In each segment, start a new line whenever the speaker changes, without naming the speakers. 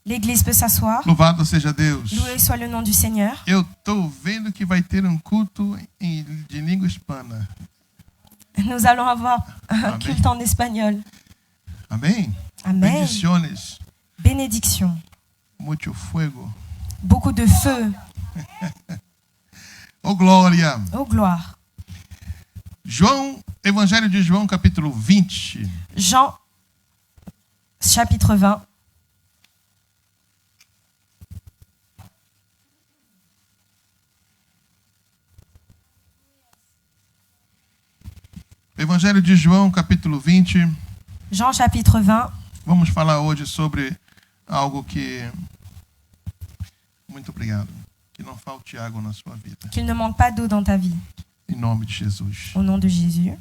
L'Église peut s'asseoir.
Louvado seja Deus.
Loué soit le nom du Seigneur.
Eu estou vendo que vai ter culto de língua hispana.
Nous allons avoir un
Amen.
culte en espagnol.
Amém?
Amen.
Bendiciones.
Bénédiction.
Muito fuego.
Beaucoup de feu.
Oh, glória.
Oh, gloire.
Evangelho de João, capítulo 20.
Jean, chapitre 20.
Evangelho de João, capítulo 20.
Jean, chapitre 20.
Vamos falar hoje sobre algo que... Muito obrigado. Que não falte água na sua vida.
Qu'il ne manque pas d'eau dans ta vie.
Em nome de Jesus.
Au nom de Jésus.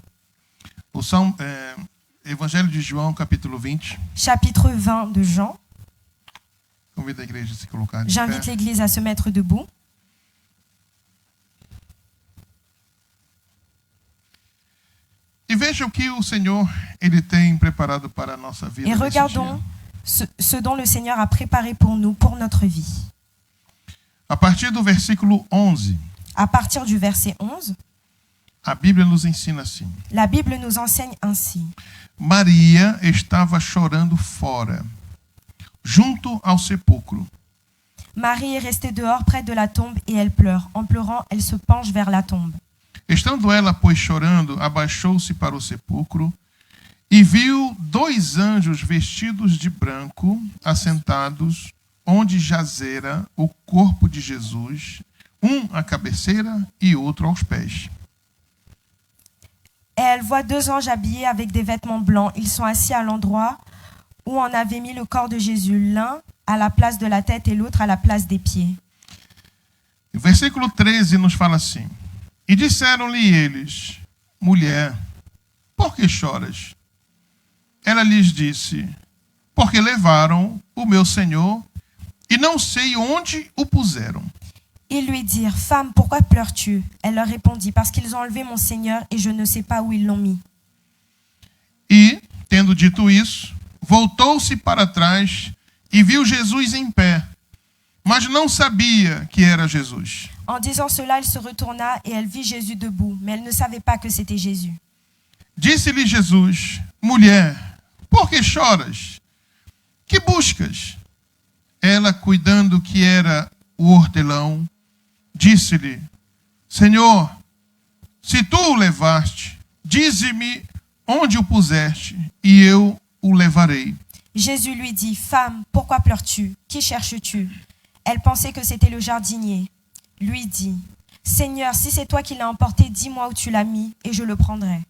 Evangelho de João, capítulo 20.
Chapitre 20 de Jean.
Convido a igreja a se colocar de
J'invite
pé.
l'Église à se mettre debout.
E veja o que o Senhor ele tem preparado para a nossa vida.
Et
nesse
regardons
dia.
ce dont le Seigneur a préparé pour nous, pour notre vie.
A partir do versículo 11,
À partir du verset 11,
a Bíblia nos ensina assim.
la Bible nous enseigne ainsi.
Maria estava chorando fora, junto ao sepulcro.
Marie est restée dehors près de la tombe et elle pleure. En pleurant, elle se penche vers la tombe.
Estando ela, pois, chorando, abaixou-se para o sepulcro e viu 2 anjos vestidos de branco, assentados, onde jazera o corpo de Jesus, um à cabeceira e outro aos pés.
Et elle voit 2 anges habillés avec des vêtements blancs. Ils sont assis à l'endroit où on avait mis le corps de Jésus, l'un à la place de la tête et l'autre à la place des pieds.
O versículo 13 nos fala assim: E disseram-lhe eles, mulher, por que choras? Ela lhes disse, porque levaram o meu Senhor e não sei onde o puseram.
Ils lui dirent, femme, pourquoi pleures-tu? Elle leur répondit, parce qu'ils ont enlevé mon Seigneur et je ne sais pas où ils l'ont mis.
E, tendo dito isso, voltou-se para trás e viu Jesus em pé, mas não sabia que era Jesus.
En disant cela, elle se retourna et elle vit Jésus debout, mais elle ne savait pas que c'était Jésus.
Disse-lhe Jesus, mulher, por que choras? Que buscas? Ela, cuidando que era o hortelão, disse-lhe, Senhor, se tu o levaste, dize-me onde o puseste, e eu o levarei.
Jésus lui dit, femme, pourquoi pleures-tu? Qui cherches-tu? Elle pensait que c'était le jardinier. Lui dit, Seigneur, si c'est toi qui l'as emporté, dis-moi où tu l'as mis, et je le prendrai.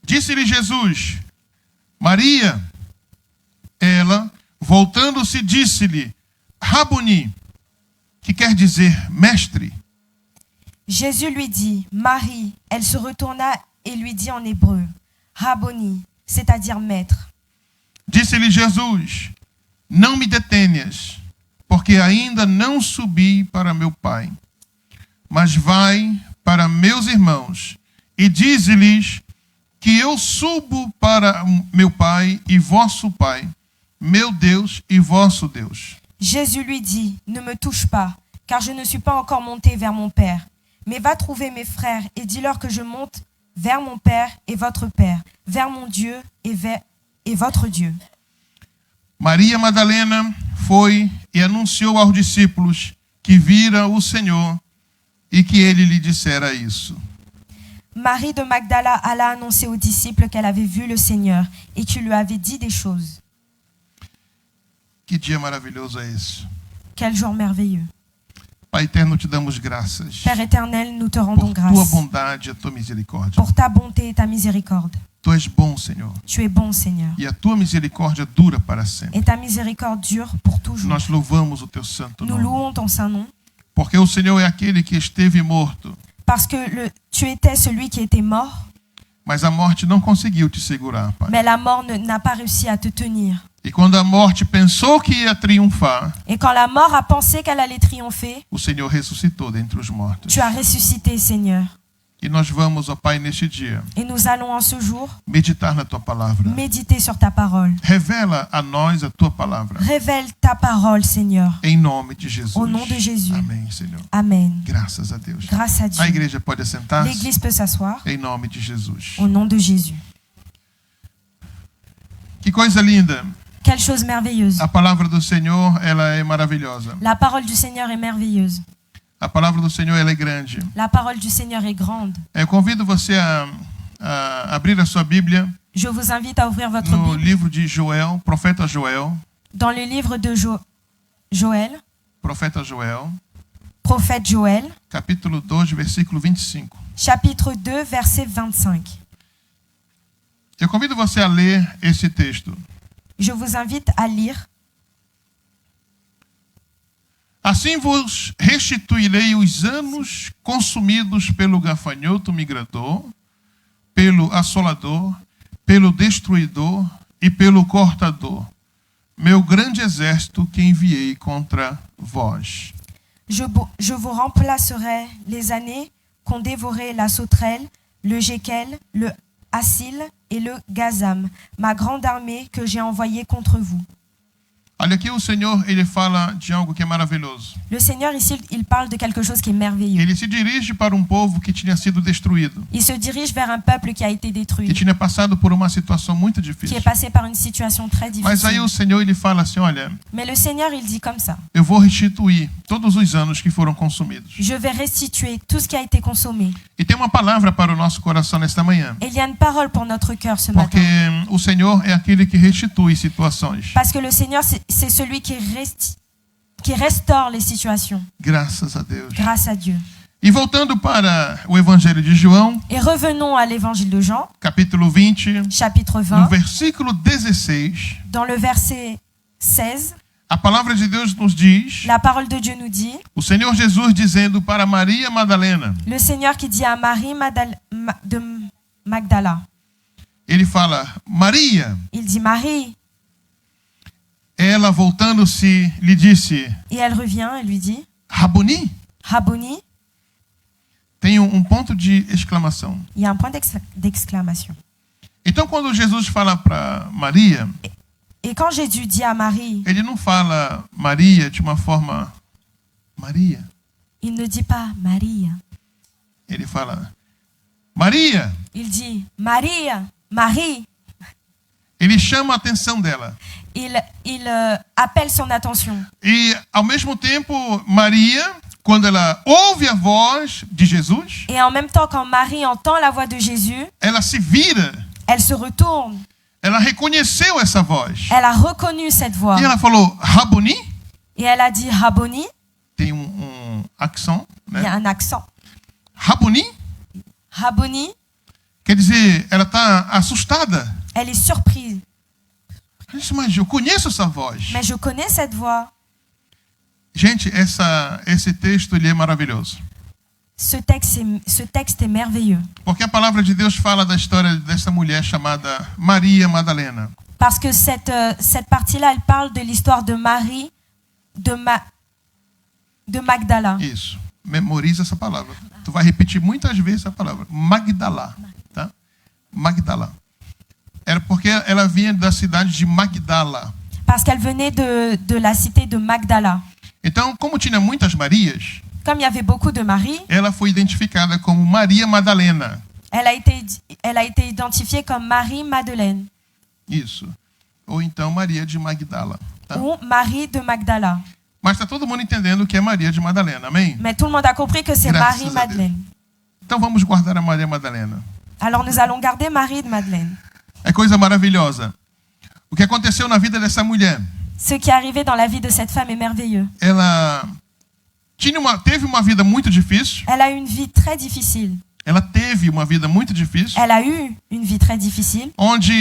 Disse-lhe Jesus, Maria. Ela, voltando-se, disse-lhe, Rabuni, que quer dizer mestre.
Jésus lui dit, Marie. Elle se retourna et lui dit en hébreu, Rabboni, c'est-à-dire maître.
Disse-lhe Jesus, não me detenhas, porque ainda não subi para meu Pai, mas vai para meus irmãos e dize-lhes que eu subo para meu Pai e vosso Pai, meu Deus e vosso Deus.
Jésus lui dit, ne me touche pas, car je ne suis pas encore monté vers mon Père, mais va trouver mes frères et dis-leur que je monte vers mon Père et votre Père, vers mon Dieu et votre Dieu.
Maria Madalena foi e anunciou aos discípulos que vira o Senhor e que ele lhe dissera isso.
Marie de Magdala alla annoncer aux disciples qu'elle avait vu le Seigneur et qu'il lui avait dit des choses.
Que dia maravilhoso é esse.
Quel jour merveilleux.
Pai eterno, te damos graças
Père éternel, nous te rendons
por tua
grâce
bondade e a tua misericórdia.
pour ta bonté et ta miséricorde.
Tu és bom, Senhor,
Tu es bon, Seigneur,
e a tua misericórdia dura para sempre.
et ta miséricorde dure pour toujours.
Nós louvamos o teu santo
Nous
nome,
louons ton saint nom,
porque o Senhor é aquele que esteve morto,
parce que tu étais celui qui était mort,
mas a morte não conseguiu te segurar, Pai.
mais la mort n'a pas réussi à te tenir.
E quando a morte pensou que ia triunfar,
Et quand la mort a pensé qu'elle allait triompher,
o Senhor ressuscitou dentre os mortos.
tu as ressuscité, Seigneur.
E nós vamos, ó Pai, neste dia,
Et nous allons en ce jour
meditar na Tua palavra.
méditer sur ta parole.
Revela a nós a Tua palavra.
Révèle ta parole, Seigneur.
Em nome de Jesus.
Au nom de Jésus.
Amém, Senhor.
Amen.
Graças a Deus.
Grâce à
A
Dieu.
igreja pode assentar-se
L'Église peut s'asseoir
em nome de Jesus.
au nom de Jésus.
Que coisa linda.
Quelle chose merveilleuse.
A palavra do Senhor, ela é maravilhosa.
La parole du Seigneur est merveilleuse.
A palavra do Senhor, ela é grande.
La parole du Seigneur est grande.
Eu convido você a abrir a sua Bíblia
Je vous invite à ouvrir votre
no
Bible
livro de Joel, profeta Joel,
dans le livre de Joël,
profeta Joel,
prophète Joël,
capítulo 2, versículo 25.
chapitre 2, verset 25.
Eu convido você a ler esse texto.
Je vous invite à lire.
Assim vos restituirei os anos consumidos pelo gafanhoto migrador, pelo assolador, pelo destruidor e pelo cortador, meu grande exército que enviei contra vós.
Je vous remplacerai les années qu'ont dévoré la sauterelle, le Jekel, le Assil et le Gazam, ma grande armée que j'ai envoyée contre vous.
Olha aqui, o Senhor, ele fala de algo que é maravilhoso.
Le Seigneur ici, il parle de quelque chose qui est merveilleux.
Ele se dirige para um povo que tinha sido destruído,
Il se dirige vers un peuple qui a été
que
détruit,
tinha passado por uma situação muito
qui
difícil.
est passé par une situation très
Mas aí
difficile.
o Senhor, ele fala assim, olha,
Mais le Seigneur, il dit comme ça.
eu vou restituir todos os anos que foram consumidos.
Je vais restituer tout ce qui a été consommé.
E tem uma palavra para o nosso coração nesta manhã.
Et il y a une parole pour notre cœur ce
Porque
matin.
o Senhor é aquele que restitui situações.
Parce que le Seigneur, c'est celui qui restaure les situations.
Graças a Deus.
Grâce à Dieu.
E voltando para o Evangelho de João,
Et revenons à l'évangile de Jean,
capítulo 20,
chapitre
no
20,
versículo 16,
dans le verset 16.
a palavra de Deus nos diz,
La parole de Dieu nous dit,
o Senhor Jesus dizendo para Maria Madalena,
le Seigneur qui dit à Marie de Magdala,
ele fala, Maria,
il dit Marie,
ela voltando-se lhe disse,
et elle revient et lui dit,
Raboni?
Rabboni,
Tem um ponto de exclamação.
il y a un point d'exclamation.
Então quando Jesus fala para Maria,
Et quand Jésus dit à Marie,
ele não fala Maria de uma forma Maria.
il ne dit pas Maria,
Ele fala Maria.
il dit Maria, Marie.
Ele chama a atenção dela.
Il appelle son attention.
E ao mesmo tempo, Maria, quando ela ouve a voz de Jesus,
Et en même temps, quand Marie entend la voix de Jésus,
ela se vira.
elle se retourne.
Ela reconheceu essa voz.
Elle a reconnu cette voix.
E ela falou Raboni.
Et elle a dit Rabboni.
Tem accent,
Il y a
né?
un accent.
Raboni
Rabboni,
quer dizer, ela está assustada.
elle est surprise.
Ela disse, mas eu conheço essa voz.
Mais je connais cette voix.
Gente, esse texto ele é maravilhoso.
Ce texte est merveilleux.
Porque a palavra de Deus fala da história dessa mulher chamada Maria Madalena.
Parce que cette partie-là, elle parle de l'histoire de Marie de Magdala.
Isso. Memoriza essa palavra. Tu vai repetir muitas vezes essa palavra. Magdala. Tá? Magdala. Era porque ela vinha da cidade de Magdala.
Parce qu'elle venait de la cité de Magdala.
Então, como tinha muitas Marias,
Comme il y avait beaucoup de Marie,
ela foi identificada como Maria Madalena.
elle a été identifiée comme Marie Madeleine
Isso. Ou então Maria de Magdala. Tá?
ou Marie de Magdala.
Mas está todo mundo entendendo que é Maria de Madalena. Amém?
Mais tout le monde a compris que c'est
Grâce
Marie
à Dieu.
Madeleine.
Então vamos guardar a Maria Madalena.
Alors nous allons garder Marie de Madeleine.
É coisa maravilhosa. O que aconteceu na vida dessa mulher?
Ce qui est arrivé dans la vie de cette femme est merveilleux.
Ela teve uma vida muito difícil.
Elle a eu une vie très difficile.
Ela teve uma vida muito difícil,
Elle a eu une vie très difficile
onde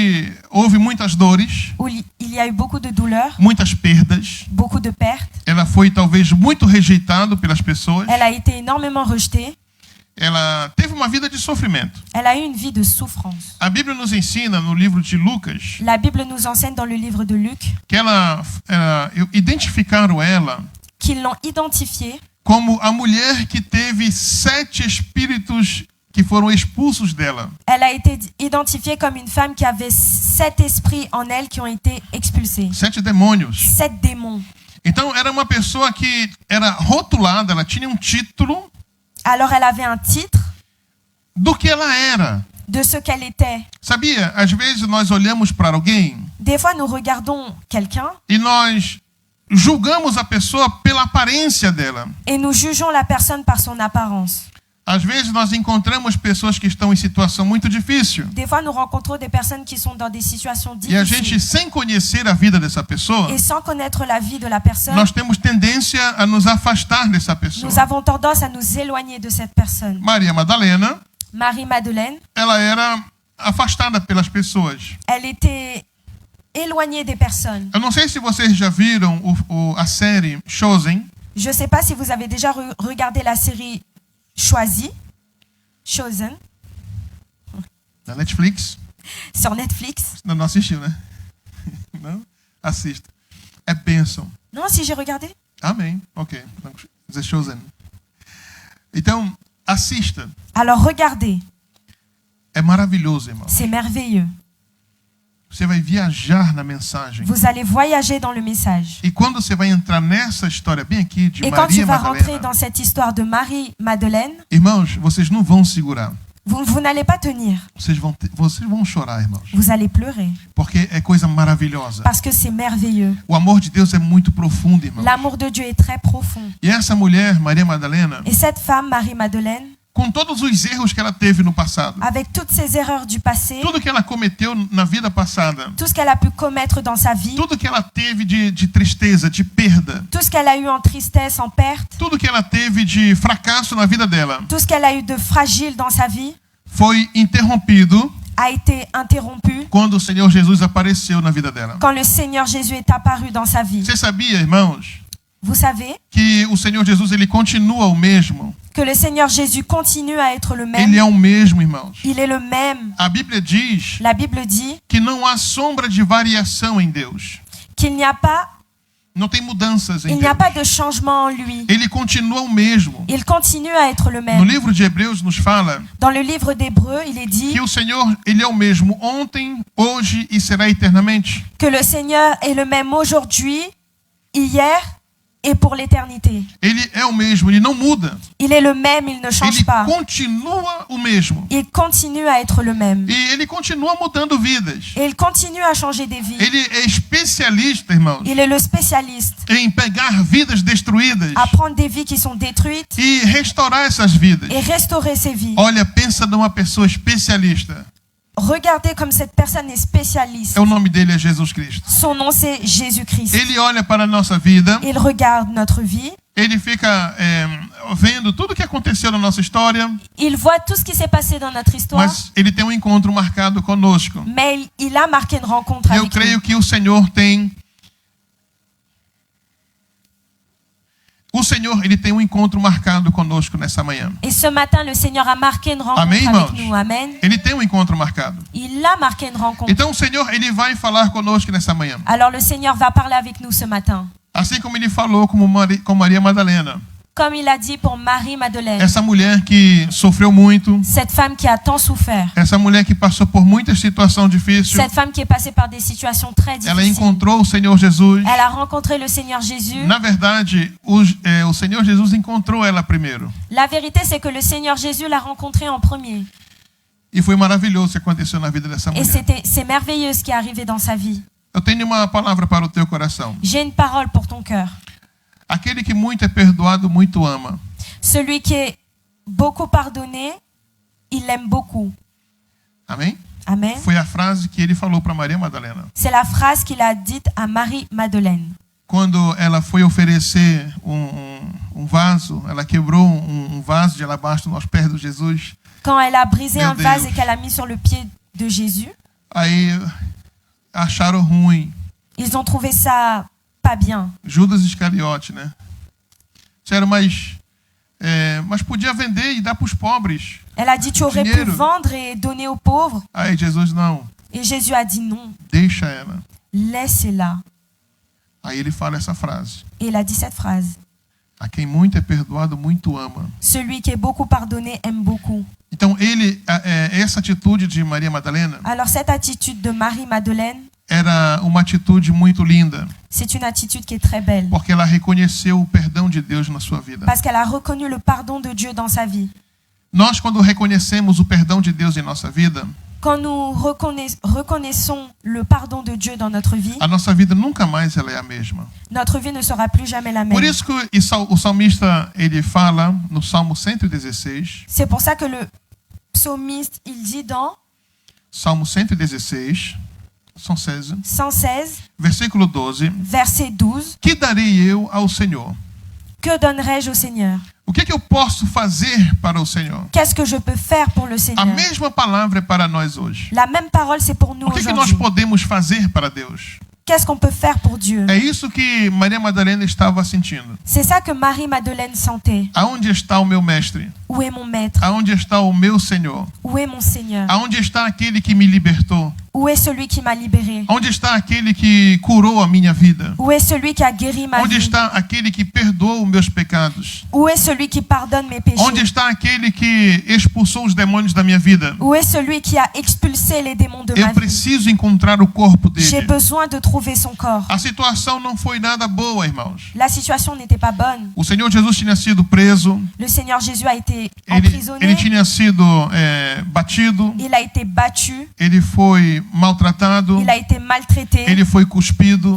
houve muitas dores,
où il y a eu beaucoup de douleurs,
muitas perdas.
beaucoup de pertes.
Ela foi talvez muito rejeitada pelas pessoas.
Elle a été énormément rejetée.
Ela teve uma vida de sofrimento.
Elle a eu une vie de souffrance.
A Bíblia nos ensina no livro de Lucas
La Bible nous enseigne dans le livre de Luc
que identificaram ela
qu'ils l'ont identifiée
como a mulher que teve 7 espíritos que foram expulsos dela.
Elle a été identifiée comme une femme qui avait 7 esprits en elle qui ont été expulsés.
7 demônios.
7 démons.
Então era uma pessoa que era rotulada, ela tinha um título
Alors elle avait un titre
do que ela era.
de ce qu'elle était.
Sabia? Às vezes nós olhamos para alguém
Des fois, nous regardons quelqu'un
e nós julgamos a pessoa pela aparência dela.
et nous jugeons la personne par son apparence.
Às vezes nós encontramos pessoas que estão em situação muito difícil.
Des fois, nous rencontrons des personnes qui sont dans des situations
E a gente,
difficiles.
sem conhecer a vida dessa pessoa,
Et sans connaître la vie de la personne,
nós temos tendência a nos afastar dessa pessoa.
nous avons tendance à nous éloigner de cette personne.
Maria Madalena,
Marie-Madeleine,
ela era afastada pelas pessoas.
elle était éloignée des personnes.
Eu não sei se vocês já viram a série Chosen.
Je ne sais pas si vous avez déjà regardé la série Chosen,
Na Netflix.
sur Netflix.
Não assistiu, né? Não? Assista. É bênção.
Non, si j'ai regardé.
Amém. Ok. The Chosen. Então, assista.
Alors regardez,
É maravilhoso, irmão.
c'est merveilleux.
Você vai viajar na mensagem.
Vous allez voyager dans le message.
E quando você vai entrar nessa história bem aqui de
Et quand tu
Maria
vas rentrer
Madalena,
dans cette histoire de Marie-Madeleine,
irmãos, vocês não vão segurar.
vous n'allez pas tenir.
Vocês vão chorar, irmãos.
Vous allez pleurer.
Porque é coisa maravilhosa.
Parce que c'est merveilleux.
O amor de Deus é muito profundo, irmão.
L'amour de Dieu est très profond.
E essa mulher, Maria Madalena,
Et cette femme, Marie-Madeleine,
com todos os erros que ela teve no passado,
avec toutes ses erreurs du passé,
tudo que ela cometeu na vida passada,
tout ce qu'elle a pu commettre dans sa vie,
tudo que ela teve de tristeza, de perda,
tout ce qu'elle a eu en tristesse, en perte,
tudo que ela teve de fracasso na vida dela,
tout ce qu'elle a eu de fragile dans sa vie,
foi interrompido
a été interrompu
quando o Senhor Jesus apareceu na vida dela.
quand le Seigneur Jésus est apparu dans sa vie.
Você sabia, irmãos,
Vous savez
que o Senhor Jesus ele continua o mesmo?
que le Seigneur Jésus continue à être le
Ele
même.
é o mesmo, irmãos.
Il est le même.
A Bíblia diz
La Bible dit
que não há sombra de variação em Deus.
qu'il n'y a pas,
Não tem mudanças em
il n'y a
Deus.
pas de changement en lui.
Ele continua o mesmo.
Il continue à être le
No
même.
livro de Hebreus nos fala
Dans le livre d'Hébreux, il est dit
que o Senhor, ele é o mesmo ontem, hoje e será eternamente.
que le Seigneur est le même aujourd'hui, hier et pour l'éternité.
Ele é o mesmo, ele não muda.
Il est le même, il ne change
Ele
pas.
continua o mesmo.
Il continue à être le même.
E ele continua mudando vidas.
Et il continue à changer des vies.
Ele é especialista, irmãos,
Il est le spécialiste
em pegar vidas destruídas
à prendre des vies qui sont détruites
e restaurar essas vidas.
et restaurer ces vies.
Olha, pensa numa pessoa especialista.
Regardez comme cette personne est spécialiste.
O nome dele é Jesus Cristo.
Son nom, c'est Jésus-Christ.
Ele olha para a nossa vida,
Il regarde notre vie.
ele fica vendo tudo o que aconteceu na nossa história,
Il voit tout ce qui s'est passé dans notre histoire.
mas ele tem um encontro marcado conosco.
Mais il a marqué une rencontre
E eu
avec
creio
nous.
que o Senhor tem... O Senhor, ele tem um encontro marcado conosco nessa manhã.
Et ce matin, le Seigneur a marqué une rencontre
Amém,
avec
irmãos?
nous. Amen.
Ele tem um encontro marcado.
Il a marqué une rencontre.
Então o Senhor, ele vai falar conosco nessa manhã.
Alors le Seigneur va parler avec nous ce matin.
Assim como ele falou com Maria Madalena.
Comme il a dit pour Marie-Madeleine,
Essa mulher que sofreu muito.
cette femme qui a tant souffert,
Essa mulher que passou por muitas situações difíceis.
cette femme qui est passée par des situations très
Ela
difficiles.
encontrou o Senhor Jesus.
Elle a rencontré le Seigneur Jésus.
Na verdade, o Senhor Jesus encontrou ela primeiro.
La vérité, c'est que le Seigneur Jésus l'a rencontrée en premier.
E foi maravilhoso o que aconteceu na vida dessa
Et
mulher.
c'est merveilleux ce qui est arrivé dans sa vie.
Eu tenho uma palavra para o teu coração.
J'ai une parole pour ton cœur.
Aquele que muito é perdoado, muito ama.
Celui qui est beaucoup pardonné, il l'aime beaucoup.
Amém?
Amen.
Foi a frase que ele falou para Maria Madalena.
C'est la phrase qu'il a dite à Marie-Madeleine.
Quando ela foi oferecer um vaso, ela quebrou um vaso de alabastro aos pés de Jesus.
Quand elle a brisé
Meu
un vase
Deus.
et qu'elle a mis sur le pied de Jésus,
Aí acharam ruim.
ils ont trouvé ça pas bien.
Judas Iscariote, né? Disseram, mas podia vender e dar para os pobres.
Elle a dit, tu aurais pu
Dinheiro.
vendre et donner aux pauvres.
Aí Jesus, não,
Et Jésus a dit non,
deixa ela.
laissez-la.
Aí ele fala essa frase.
Et il a dit cette phrase.
A quem muito é perdoado, muito ama.
Celui qui est beaucoup pardonné aime beaucoup.
Então, essa atitude de Maria Madalena
Alors cette attitude de Marie-Madeleine,
era uma atitude muito linda,
c'est une attitude qui est très belle.
porque ela reconheceu o perdão de Deus na sua vida.
Parce qu'elle a reconnu le pardon de Dieu dans sa vie.
Nós, quando reconhecemos o perdão de Deus em nossa vida,
Quand nous reconnaissons le pardon de Dieu dans notre vie,
a nossa vida nunca mais ela é a mesma.
notre vie ne sera plus jamais la même.
Por isso que o salmista ele fala no Salmo 116,
C'est pour ça que le psalmiste, il dit dans
Salmo 116,
116,
versículo 12,
verset 12,
que darei eu ao Senhor?
que donnerai-je au Seigneur?
O que eu posso fazer para o Senhor?
Qu'est-ce que je peux faire pour le
A
Seigneur?
mesma palavra é para nós hoje.
La même parole, c'est pour nous
O que nós
aujourd'hui.
podemos fazer para Deus?
Qu'est-ce qu'on peut faire pour Dieu?
É isso que Maria Madalena estava sentindo.
C'est ça que Marie-Madeleine sentait.
Aonde está o meu mestre?
Où est mon maître?
Aonde está o meu Senhor?
Où est mon Seigneur?
Aonde está aquele que me libertou?
Où est celui qui m'a libéré?
Onde está aquele que curou a minha vida?
Où est celui qui a guéri ma
Onde
vie?
está aquele que perdoou os meus pecados?
Où est celui qui pardonne mes péchés?
Onde está aquele que expulsou os demônios da minha vida?
Où est celui qui a expulsé les démons de ma
Eu
vie?
preciso encontrar o corpo
J'ai
dele.
besoin de trouver son corps.
A situação não foi nada boa, irmãos.
La situation n'était pas bonne.
O Senhor Jesus tinha sido preso,
Le Seigneur Jésus a été
ele
emprisonné,
tinha sido batido,
il a été battu,
ele foi maltratado,
il a été maltraité,
ele foi cuspido,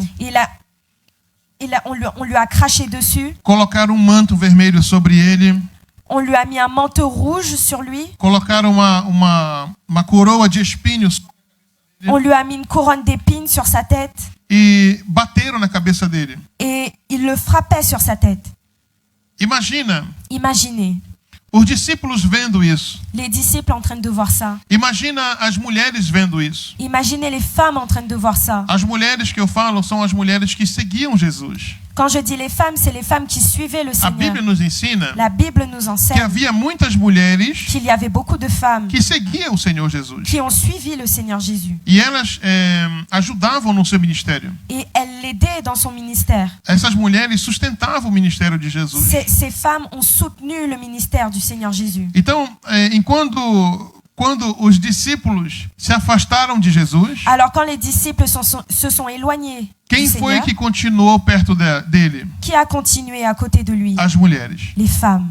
on lui a craché dessus,
colocaram manto vermelho sobre ele,
on lui a mis un manteau rouge sur lui,
colocaram uma coroa de espinhos
on lui a mis une couronne d'épines sur sa tête
e bateram na cabeça dele.
et il le frappait sur sa tête.
Imagina
Imaginez,
os discípulos vendo isso.
les disciples en train de voir ça.
Imagina as mulheres vendo isso.
Imaginez les femmes en train de voir ça.
As mulheres que eu falo são as mulheres que seguiam Jesus.
Quand je dis les femmes, c'est les femmes qui suivaient le
A
Seigneur.
Bíblia nos ensina
La Bible nous
que
enseigne
havia muitas mulheres
qu'il y avait beaucoup de femmes
que seguiam o Senhor Jesus.
qui ont suivi le Seigneur Jésus.
E elas ajudavam no seu ministério.
Et elles l'aidaient dans son ministère.
Essas mulheres sustentavam o ministério de Jesus.
Ces femmes ont soutenu le ministère du Seigneur Jésus.
Então, quando os discípulos se afastaram de Jesus,
Alors quand les disciples se sont éloignés
quem
du
foi
Seigneur,
que continuou perto dele?
qui a continué à côté de lui?
As mulheres.
Les femmes.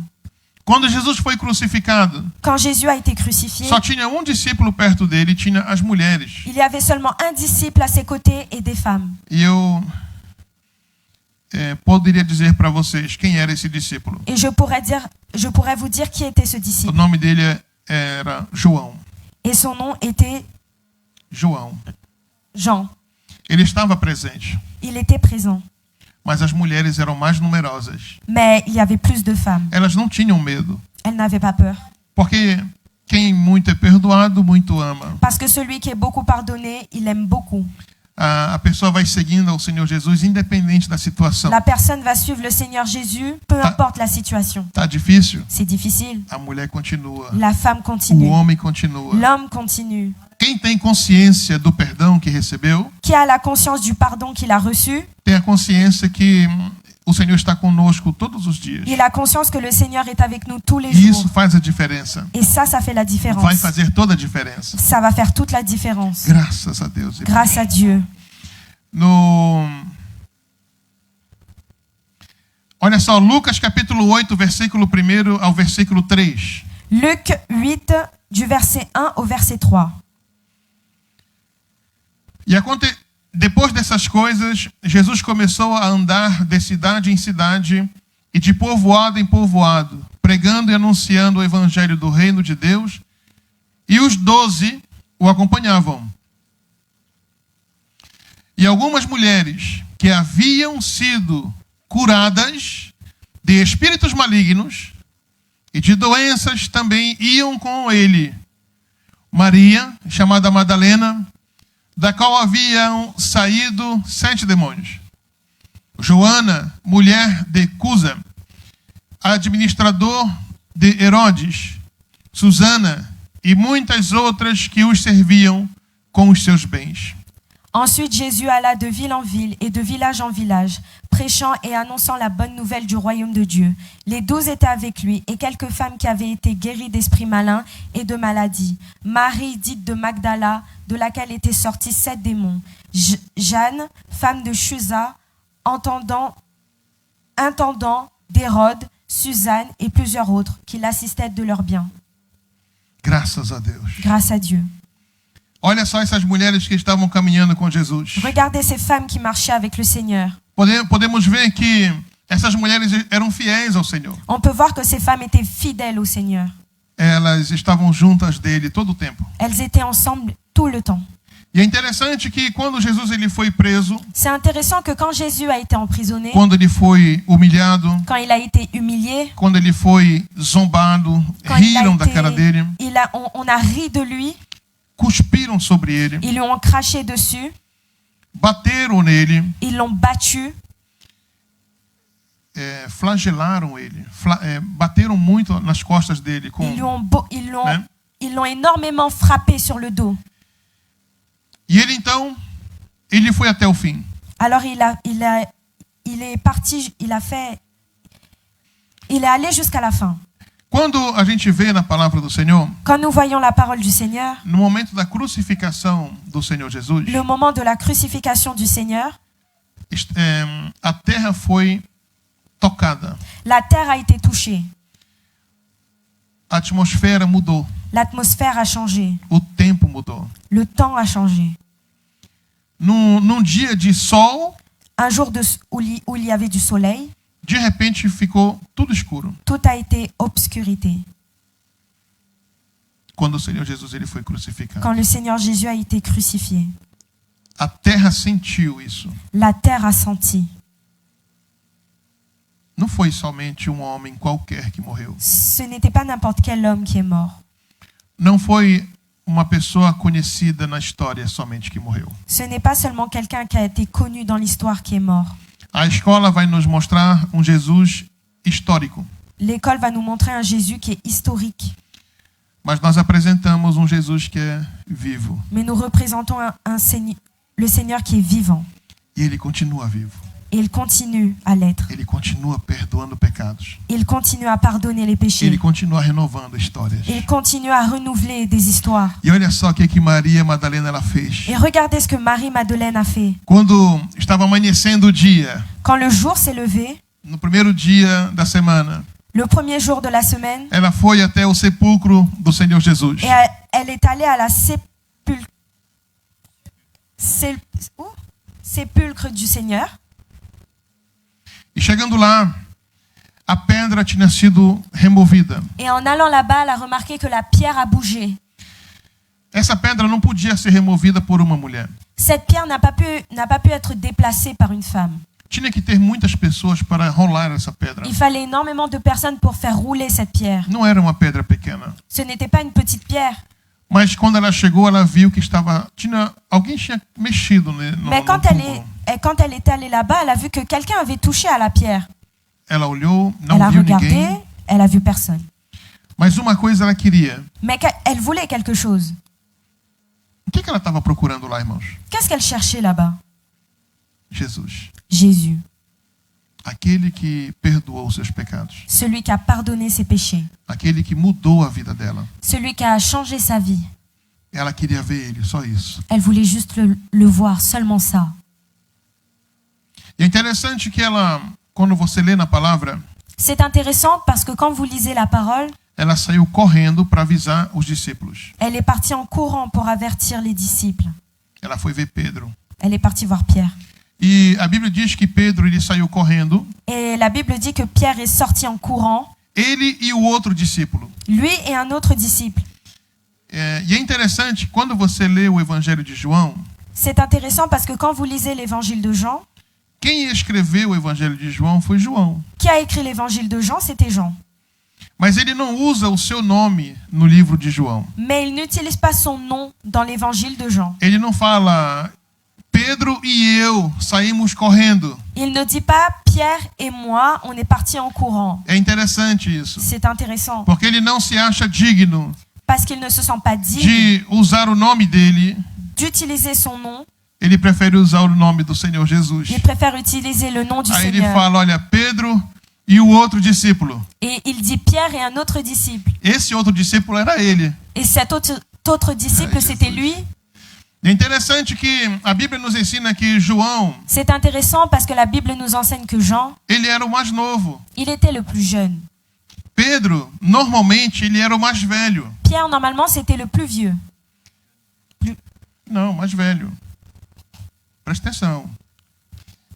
Quando Jesus foi crucificado,
Quand Jésus a été crucifié,
só tinha um discípulo perto dele e tinha as mulheres.
il y avait seulement un disciple à ses côtés et des femmes.
E eu poderia dizer para vocês quem era esse discípulo.
Et je pourrais vous dire qui était ce
O
disciple.
nome dele era João.
Et son nom était
João.
Jean.
Ele estava presente,
Il était présent.
mas as mulheres eram mais numerosas.
Mais il y avait plus de femmes.
Elas não tinham medo,
Elles n'avaient pas peur.
porque quem muito é perdoado, muito ama.
Parce que celui qui est beaucoup pardonné, il aime beaucoup.
A pessoa vai seguindo ao Senhor Jesus independente da situação.
La personne va suivre le Seigneur Jésus, peu importe la situation.
Tá difícil?
C'est difficile.
A mulher continua.
La femme
O
continue.
homem continua.
L'homme continue.
Quem tem consciência do perdão que recebeu,
Qui a la conscience du pardon qu'il a reçu,
tem a consciência que o Senhor está conosco todos os dias.
il a conscience que le Seigneur est avec nous tous les
E isso
jours.
faz a diferença.
Et ça fait la
Vai
différence.
fazer toda a diferença.
Ça va faire toute la différence.
Graças a Deus. irmãos.
Grâce à Dieu.
Olha só, Lucas capítulo 8, versículo 1 ao versículo 3.
Luc 8, du verset 1 au verset 3.
E depois dessas coisas, Jesus começou a andar de cidade em cidade e de povoado em povoado, pregando e anunciando o evangelho do reino de Deus, e os 12 o acompanhavam. E algumas mulheres que haviam sido curadas de espíritos malignos e de doenças também iam com ele. Maria, chamada Madalena, da qual haviam saído 7 demônios. Joana, mulher de Cusa, administrador de Herodes, Susana e muitas outras que os serviam com os seus bens.
Ensuite, Jésus alla de ville en ville et de village en village, prêchant et annonçant la bonne nouvelle du royaume de Dieu. Les 12 étaient avec lui et quelques femmes qui avaient été guéries d'esprits malins et de maladies. Marie, dite de Magdala, de laquelle étaient sortis 7 démons. Jeanne, femme de Chuza, intendant d'Hérode, Suzanne et plusieurs autres qui l'assistaient de leurs biens.
Graças a Deus.
Grâce à Dieu.
Olha só essas mulheres que estavam caminhando com Jesus.
Regardez ces femmes qui marchaient avec le Seigneur.
Podemos ver que essas mulheres eram fiéis ao Senhor.
On peut voir que ces femmes étaient fidèles au Seigneur.
Elas estavam juntas dele todo o tempo.
Elles étaient ensemble tout le temps.
E é interessante que quando Jesus ele foi preso,
C'est intéressant que quand Jésus a été emprisonné,
quando ele foi humilhado,
quand il a été humilié,
quando ele foi zombado,
quand il a
riram da cara dele,
on a ri de lui,
cuspiram sobre ele,
ils lui ont craché dessus,
bateram nele,
ils l'ont battu,
flagelaram ele, bateram muito nas costas dele com,
ils l'ont énormément frappé sur le dos.
E ele então, ele foi até o fim.
Alors il est allé jusqu'à la fin.
Quando a gente vê na palavra do Senhor,
Quand nous voyons la parole du Seigneur,
no momento da crucificação do Senhor Jesus,
le moment de la crucifixion du Seigneur,
a terra foi tocada.
la terre a été touchée.
A atmosfera mudou.
L'atmosphère a changé.
O tempo mudou.
Le temps a changé.
Num dia de sol,
Un jour où il y avait du soleil,
de repente ficou tudo escuro.
tout a été obscurité.
Quando o Senhor Jesus ele foi crucificado.
Quand le Seigneur Jésus a été crucifié,
A terra sentiu isso.
la terre a senti.
Não foi somente um homem qualquer que morreu.
Ce n'était pas n'importe quel homme qui est mort.
Não foi uma pessoa conhecida na história somente que morreu.
Ce n'est pas seulement quelqu'un qui a été connu dans l'histoire qui est mort.
A escola vai nos mostrar um Jesus histórico.
L'école va nous montrer un Jésus qui est historique.
Mas nós apresentamos um Jesus que é vivo.
Mais nous représentons le Seigneur qui est vivant.
E ele continua vivo.
Et il continue à l'être.
Ele continua perdoando pecados.
Il continue à pardonner les péchés.
Ele continua renovando histórias.
Il continue à renouveler des histoires.
E olha só o que Maria Madalena ela fez.
Et regardez ce que Marie-Madeleine a fait.
Quando estava amanhecendo o dia,
Quand le jour s'est levé,
no primeiro dia da semana,
le premier jour de la semaine,
ela foi até o sepulcro do Senhor Jesus.
et elle est allée à la sépulcre du Seigneur.
E chegando lá, a pedra tinha sido removida.
Et en allant là-bas, elle a remarqué que la pierre a bougé.
Essa pedra não podia ser removida por uma mulher.
Cette pierre n'a pas pu être déplacée par une femme.
Tinha que ter muitas pessoas para rolar essa pedra.
Il fallait énormément de personnes pour faire rouler cette pierre.
Não era uma pedra pequena.
Ce n'était pas une petite pierre.
Mas quando ela chegou, ela viu que alguém tinha mexido no
Mais quand elle est allée là-bas, elle a vu que quelqu'un avait touché à la pierre.
Ela olhou, não
Elle a
viu
regardé,
ninguém.
elle a vu personne.
Mas uma coisa ela queria.
Mais elle voulait quelque chose.
O que ela estava procurando lá, irmãos?
Qu'est-ce qu'elle cherchait là-bas?
Jesus.
Jésus,
Aquele que perdoou os seus pecados.
celui qui a pardonné ses péchés,
Aquele que mudou a vida dela.
celui qui a changé sa vie.
Ela queria ver ele, só isso.
Elle voulait juste le voir, seulement ça.
E é interessante que ela, quando você lê na palavra,
C'est intéressant parce que quand vous lisez la parole,
ela saiu correndo para avisar os discípulos.
elle est partie en courant pour avertir les disciples.
Ela foi ver Pedro.
Elle est partie voir Pierre.
E a Bíblia diz que Pedro ele saiu correndo,
Et la Bible dit que Pierre est sorti en courant,
ele e o outro discípulo.
lui et un autre disciple.
E é interessante, quando você lê o Evangelho de João,
C'est intéressant parce que quand vous lisez l'évangile de Jean,
quem escreveu o Evangelho de João foi João.
qui a écrit l'évangile de Jean, c'était Jean.
Mas ele não usa o seu nome no livro de João.
Mais il n'utilise pas son nom dans l'évangile de Jean.
Ele não fala, Pedro e eu saímos correndo.
Il ne dit pas Pierre et moi, on est partis en courant.
É interessante isso.
C'est intéressant
Porque ele não se acha digno
parce qu'il ne se sent pas digne
de usar o nome dele.
d'utiliser son nom.
ele prefere usar o nome do Senhor Jesus.
Il préfère utiliser le nom du
Aí ele
Seigneur.
fala, olha, Pedro e o outro discípulo.
Et il dit Pierre et un autre disciple.
Esse outro discípulo era ele.
Et cet autre disciple, c'était lui.
É interessante que a Bíblia nos ensina que João,
C'est intéressant parce que la Bible nous enseigne que Jean,
ele era o mais novo.
il était le plus jeune.
Pedro, normalmente, ele era o mais velho.
Pierre, normalement, c'était le plus vieux.
Não, mais velho. Presta atenção.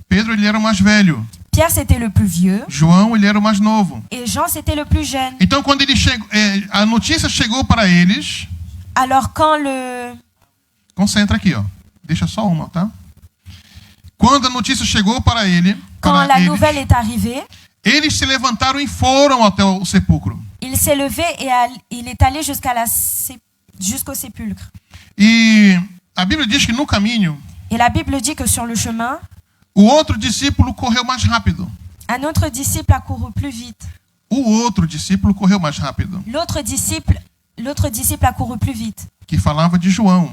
Pedro, ele era o mais velho.
Pierre, c'était le plus vieux.
João, ele era o mais novo.
Et Jean, c'était le plus jeune.
Então, quando ele chegou, a notícia chegou para eles.
Alors quand le...
Concentra aqui, ó. Deixa só uma, tá? Quando a notícia chegou para ele,
Quand
para
la
eles,
nouvelle est arrivée,
eles se levantaram e foram até o sepulcro.
il s'est levé et il est allé jusqu'au sépulcre.
E a Bíblia diz que no caminho,
Et la Bible dit que sur le chemin,
o outro discípulo correu mais rápido.
un autre disciple a couru plus vite.
O outro discípulo correu mais rápido.
L'autre disciple a couru plus vite.
Que falava de João.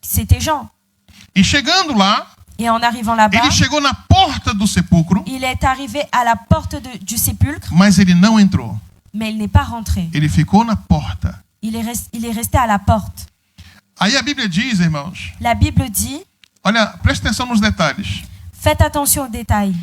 C'était Jean.
E chegando lá,
Et en arrivant là-bas,
ele chegou na porta do sepulcro,
il est arrivé à la porte du sépulcre,
mas ele não entrou.
mais il n'est pas rentré.
Ele ficou na porta.
Il est resté à la porte.
Aí a Bíblia diz, irmãos,
La Bible dit,
olha, presta atenção nos detalhes.
faites attention aux détails.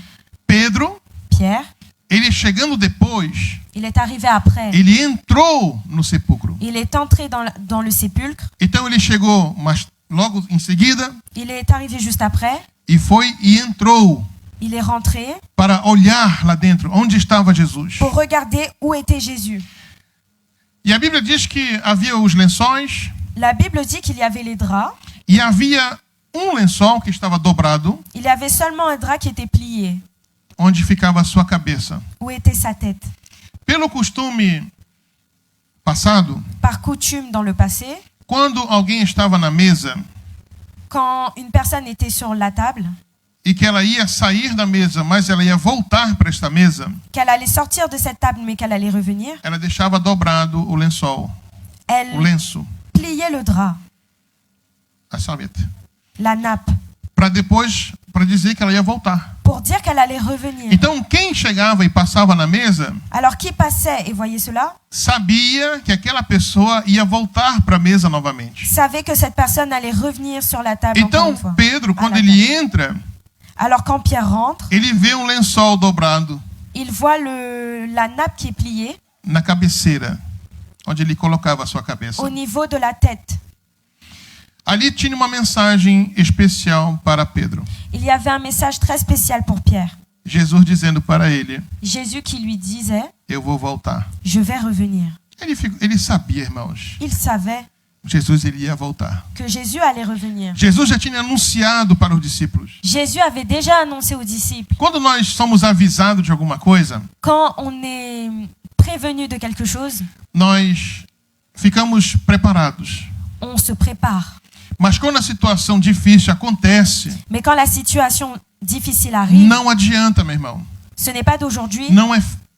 Pedro,
Pierre,
ele chegando depois,
il est arrivé après.
ele entrou no sepulcro.
Il est entré dans le sépulcre.
Então ele chegou, mas logo em seguida,
Il est arrivé juste après.
e foi e entrou
Il est rentré
para olhar lá dentro, onde estava Jesus.
pour regarder où était Jésus.
E a Bíblia diz que havia os lençóis,
La Bible dit qu'il y avait les draps.
e havia um lençol que estava dobrado,
Il y avait seulement un drap qui était plié,
onde ficava a sua cabeça.
où était sa tête.
Pelo costume passado,
Par coutume dans le passé,
quando alguém estava na mesa
quand une personne était sur la table,
e que ela ia sair da mesa, mas ela ia voltar para esta mesa,
qu'elle allait sortir de cette table mais qu'elle allait revenir,
ela deixava dobrado o lençol, o
elle
lenço,
pliait le drap,
a serviette,
la nappe,
para depois, para dizer que ela ia voltar.
pour dire qu'elle allait revenir.
Então, quem chegava e passava na mesa,
Alors qui passait et voyait cela,
sabia que aquela pessoa ia voltar para a mesa novamente.
savait que cette personne allait revenir sur la table encore
Então,
une fois.
Pedro, quando
la
ele entra,
Alors quand Pierre rentre,
ele vê um lençol dobrado
il voit la nappe qui est pliée
na cabeceira, onde ele colocava a sua cabeça.
au niveau de la tête.
Ali tinha uma mensagem especial para Pedro.
Il y avait un message très spécial pour Pierre.
Jesus dizendo para ele,
Jésus qui lui disait,
eu vou voltar.
je vais revenir.
Ele sabia, irmãos,
Il savait
Jesus ele ia voltar.
que Jésus allait revenir.
Jesus já tinha anunciado para os discípulos.
Jésus avait déjà annoncé aux disciples,
Quando nós somos avisados de alguma coisa,
quand on est prévenu de quelque chose,
nós ficamos preparados.
on se prépare.
Mas quando a situação difícil acontece,
Mais quand la situation difficile arrive,
não adianta, meu irmão.
ce n'est pas d'aujourd'hui,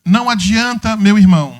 Não adianta, meu irmão.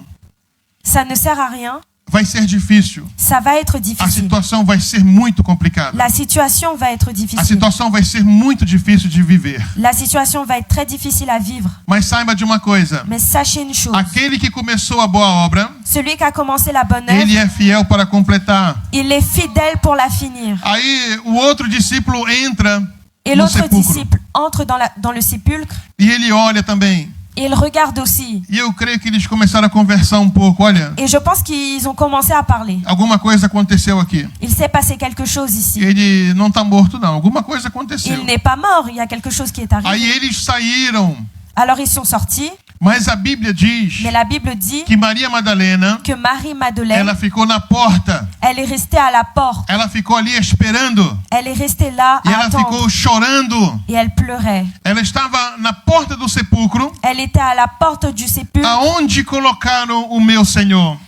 ça ne sert à rien,
Vai ser difícil.
ça va être
A
difficile.
situação vai ser muito complicada.
La situation va être
A
difficile.
situação vai ser muito difícil de viver.
La situation va être très difficile à vivre.
Mas saiba de uma coisa.
Mais sachez une chose,
Aquele que começou a boa obra,
celui qui a commencé la bonne œuvre,
ele é fiel para completar.
il est fidèle pour la finir.
Aí o outro discípulo entra
Et
no
l'autre
sepulcro.
disciple entre dans le sépulcre
E ele olha também.
et il regarde aussi.
E eu creio que eles começaram a conversar um pouco. Olha,
Et je pense qu'ils ont commencé à parler.
alguma coisa aconteceu aqui.
Il s'est passé quelque chose ici.
Ele não está morto, não. Alguma coisa aconteceu.
Il n'est pas mort, il y a quelque chose qui est
Aí
arrivé.
eles saíram.
Alors ils sont sortis,
Mas a Bíblia diz
mais la Bible dit
que Maria Madalena,
que Marie-Madeleine,
ela ficou na porta.
elle est restée à la porte.
Ela ficou ali esperando.
Elle est restée là
E
à
ela
attendre.
ficou chorando.
Et elle pleurait.
Ela estava na porta do sepulcro,
Elle était à la porte du sépulcre
aonde colocaram o meu Senhor.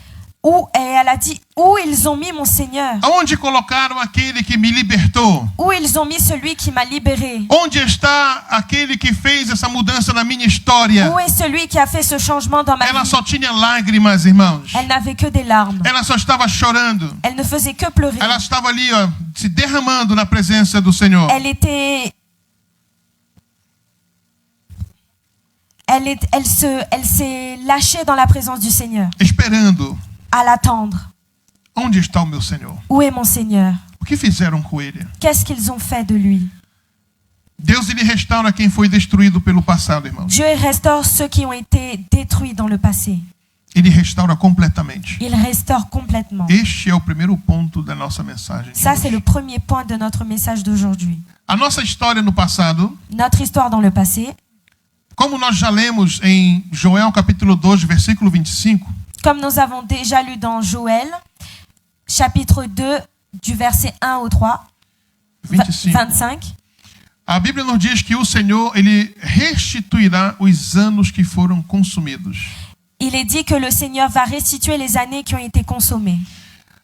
où et elle a dit, Où ils ont mis mon Seigneur?
Aonde colocaram aquele que me libertou?
Où ils ont mis celui qui m'a libéré?
Onde está aquele que fez essa mudança na minha história?
Où est celui qui a fait ce changement dans ma
Ela
vie?
só tinha lágrimas, irmãos.
Elle n'avait que des larmes.
Ela só estava chorando.
Elle ne faisait que pleurer.
Ela estava ali, ó, se derramando na presença do Senhor.
Elle s'est lâchée dans la présence du Seigneur,
Esperando.
à l'attendre.
Onde está o meu Senhor?
Où est mon Seigneur?
O que fizeram com ele?
Qu'est-ce qu'ils ont fait de lui?
Deus, ele restaura quem foi destruído pelo passado, irmãos.
Dieu restaure ceux qui ont été détruits dans le passé.
Ele restaura completamente.
Il restaure complètement.
Este é o primeiro ponto da nossa mensagem. de
Ça,
hoje.
c'est le premier point de notre message d'aujourd'hui.
A nossa história no passado,
Notre histoire dans le passé,
como nós já lemos em Joel capítulo 2, versículo 25,
comme nous avons déjà lu dans Joël, chapitre 2, du verset 1 au 3, 25,
a Bíblia nos diz que o Senhor, ele restituirá os anos que foram consumidos.
il est dit que le Seigneur va restituer les années qui ont été consommées.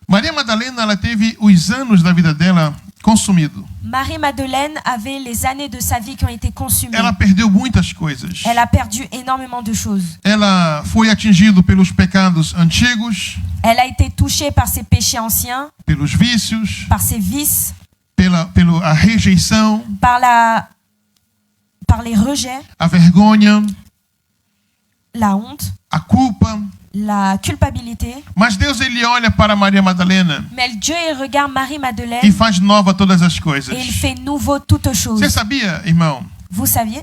Maria Madalena, ela teve os anos da vida dela consumidos.
Marie-Madeleine avait les années de sa vie qui ont été consumées.
Ela perdeu muitas coisas.
Elle a perdu énormément de choses.
Ela foi atingida pelos pecados antigos,
Elle a été touchée par ses péchés anciens,
pelos vícios,
par ses vices,
pela rejeição,
par les rejets,
a vergonha,
la honte,
a culpa.
la culpabilité.
Mas Deus, ele olha para Maria Madalena
Mais Dieu, il regarde
e
Marie-Madeleine
faz nova todas as coisas.
et il fait nouveau toutes choses.
Você sabia, irmão,
Vous saviez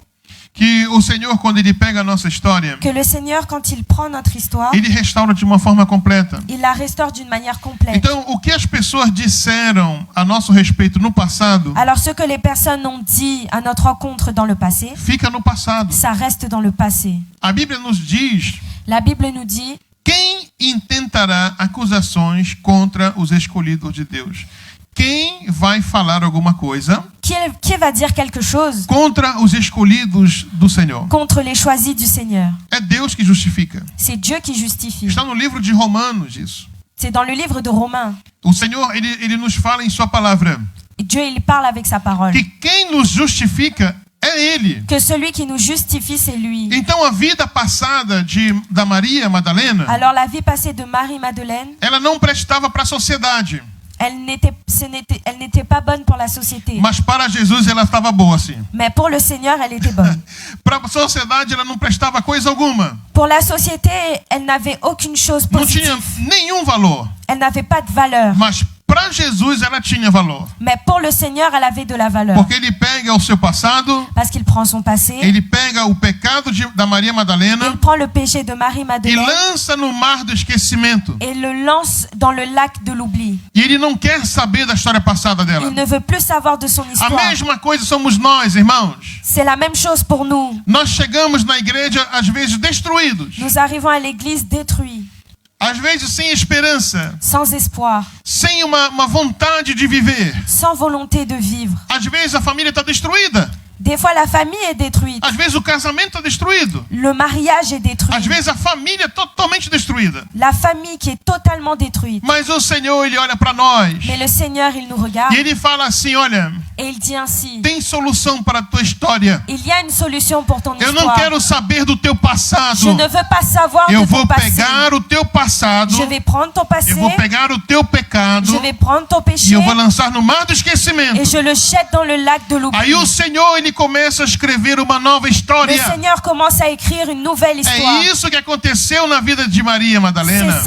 que o Senhor, quando ele pega a nossa história,
que le Seigneur, quand il prend notre histoire,
ele restaura de uma forma completa.
il la restaure d'une manière complète.
Então, o que as pessoas disseram a nosso respeito no passado,
Alors ce que les personnes ont dit à notre rencontre dans le passé,
fica no passado.
ça reste dans le passé.
A Bíblia nos diz:
La Bible nous dit,
quem intentará acusações contra os escolhidos de Deus? Quem vai falar alguma coisa
qui va dire quelque chose
contra os escolhidos do Senhor?
contre les choisis du Seigneur?
É Deus que justifica.
C'est Dieu qui justifie.
Está no livro de Romanos isso.
C'est dans le livre de Romains.
O Senhor, ele nos fala em sua palavra
Et Dieu, il parle avec sa parole.
que quem nos justifica é Ele.
Que celui qui nous justifie, c'est lui.
Então, a vida passada da Maria Madalena,
Alors la vie passée de Marie-Madeleine,
ela não prestava para a sociedade,
elle n'était pas bonne pour la société.
mas para Jesus ela estava boa sim.
Mais pour le Seigneur, elle était bonne.
Para a sociedade ela não prestava coisa alguma.
Pour la société, elle n'avait aucune chose
Não tinha
positive.
nenhum valor.
Elle n'avait pas de valeur.
Mas para Jesus ela tinha valor.
Mais pour le Seigneur, elle avait de la valeur.
Porque ele pega o seu passado,
Parce qu'il prend son passé,
ele pega o pecado da Maria Madalena
il prend le péché de
e
Marie-Madeleine
lança no mar do esquecimento.
et le lance dans le lac de l'oubli.
E ele não quer saber da história passada dela.
Il ne veut plus savoir de son
A
histoire.
mesma coisa somos nós, irmãos.
C'est la même chose pour nous.
Nós chegamos na igreja às vezes destruídos,
Nous arrivons à l'église détruits,
às vezes sem esperança,
sans espoir,
sem uma vontade de viver.
sans volonté de vivre.
Às vezes a família está destruída,
Des fois, la famille est détruite.
às vezes o casamento está destruído,
Le mariage est détruit.
às vezes a família é totalmente destruída.
La famille qui est totalement détruite.
Mas o Senhor, ele olha para nós
Mais le Seigneur, il nous regarde
e ele fala assim: olha,
et il dit ainsi,
tem solução para a tua história.
il y a une solution pour ton
Eu não
histoire.
quero saber do teu passado.
Je ne veux pas savoir
Eu
de
vou
ton passé.
pegar o teu passado,
Je vais prendre ton passé,
eu vou pegar o teu pecado
je vais prendre ton
e
péché
eu vou lançar no mar do esquecimento.
et je le jette dans le lac de l'oubli.
Aí o Senhor, ele começa a escrever uma nova
Le
história.
Seigneur commence à écrire une nouvelle
É
histoire.
isso que aconteceu na vida de Maria
C'est
Madalena.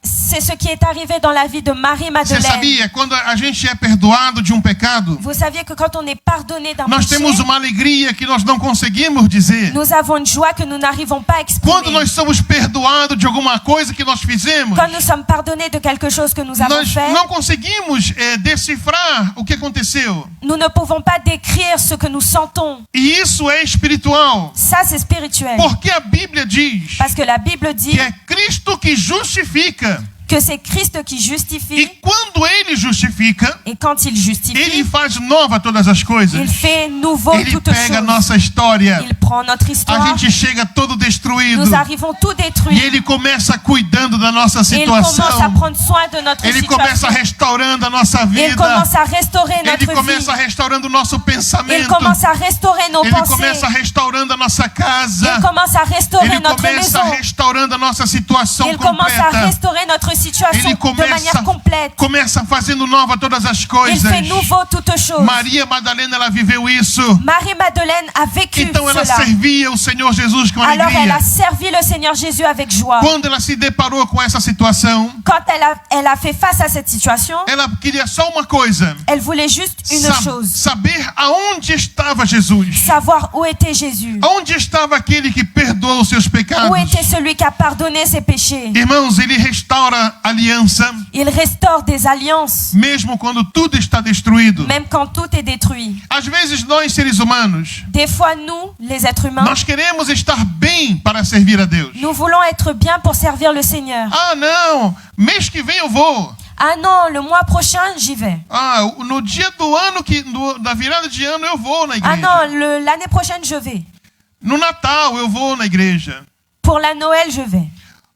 c'est ce qui est arrivé dans la vie de
Você
Marie-Madeleine.
sabia, quando a gente é perdoado de um pecado,
Vous saviez que quand on est pardonné d'un
nós
péché,
temos uma alegria que nós não conseguimos dizer.
nous avons une joie que nous n'arrivons pas à
Quando
exprimer.
nós somos perdoados de alguma coisa que nós fizemos,
Quand nous sommes pardonnés de quelque chose que nous avons
nós
fait,
não conseguimos decifrar o que aconteceu.
nous ne pouvons pas décrire ce que nous sentons.
E isso é espiritual.
Ça, c'est spirituel.
Porque a Bíblia diz
Parce que la Bible dit
que é Cristo que justifica.
que c'est Christ qui
E
justifie.
quando ele justifica,
Et quand il
ele
justifie,
faz nova todas as coisas.
il fait nouveau
Ele
toutes
pega a
choses.
nossa história.
Il prend notre
A
histoire.
gente chega todo destruído.
Nous arrivons tout
E
détruits.
ele começa cuidando da nossa
Et il commence à
situação.
prendre soin de notre
Ele começa
situation.
restaurando a nossa
Il
vida.
commence à restaurer
Ele
notre
começa
vie.
restaurando o nosso
Il
pensamento.
commence à restaurer nos
Ele
pensées.
começa restaurando a nossa casa.
Il commence à restaurer
Ele
notre
começa
maison.
restaurando a nossa situação
Il commence à
completa.
restaurer notre situation
Ele
de manière complète.
começa fazendo nova todas as
Il
coisas.
fait nouveau toutes choses.
Maria Madalena, ela viveu isso.
Marie-Madeleine a vécu
Então ela
cela.
servia o Senhor Jesus com
Alors elle
alegria.
a servi le Seigneur Jésus avec joie.
Quando ela se deparou com essa situação,
Quand elle a fait face à cette situation,
ela queria só uma coisa:
elle voulait juste une chose.
saber aonde estava Jesus.
Savoir où était Jésus.
Onde estava aquele que perdoa os seus pecados?
Où était celui qui a pardonné ses péchés.
Irmãos, ele restaura a aliança,
Il restaure des alliances,
mesmo quando tudo está destruído.
même quand tout est détruit.
Às vezes nós, seres humanos,
Des fois, nous, les êtres humains,
nós queremos estar bem para servir a Deus.
nous voulons être bien pour servir le Seigneur.
Ah, não, mês que vem eu vou.
Ah non, le mois prochain, j'y vais.
Ah, no dia do ano da virada de ano eu vou na
Ah
igreja.
non, l'année prochaine, je vais.
No Natal eu vou na igreja.
Pour la Noël, je vais.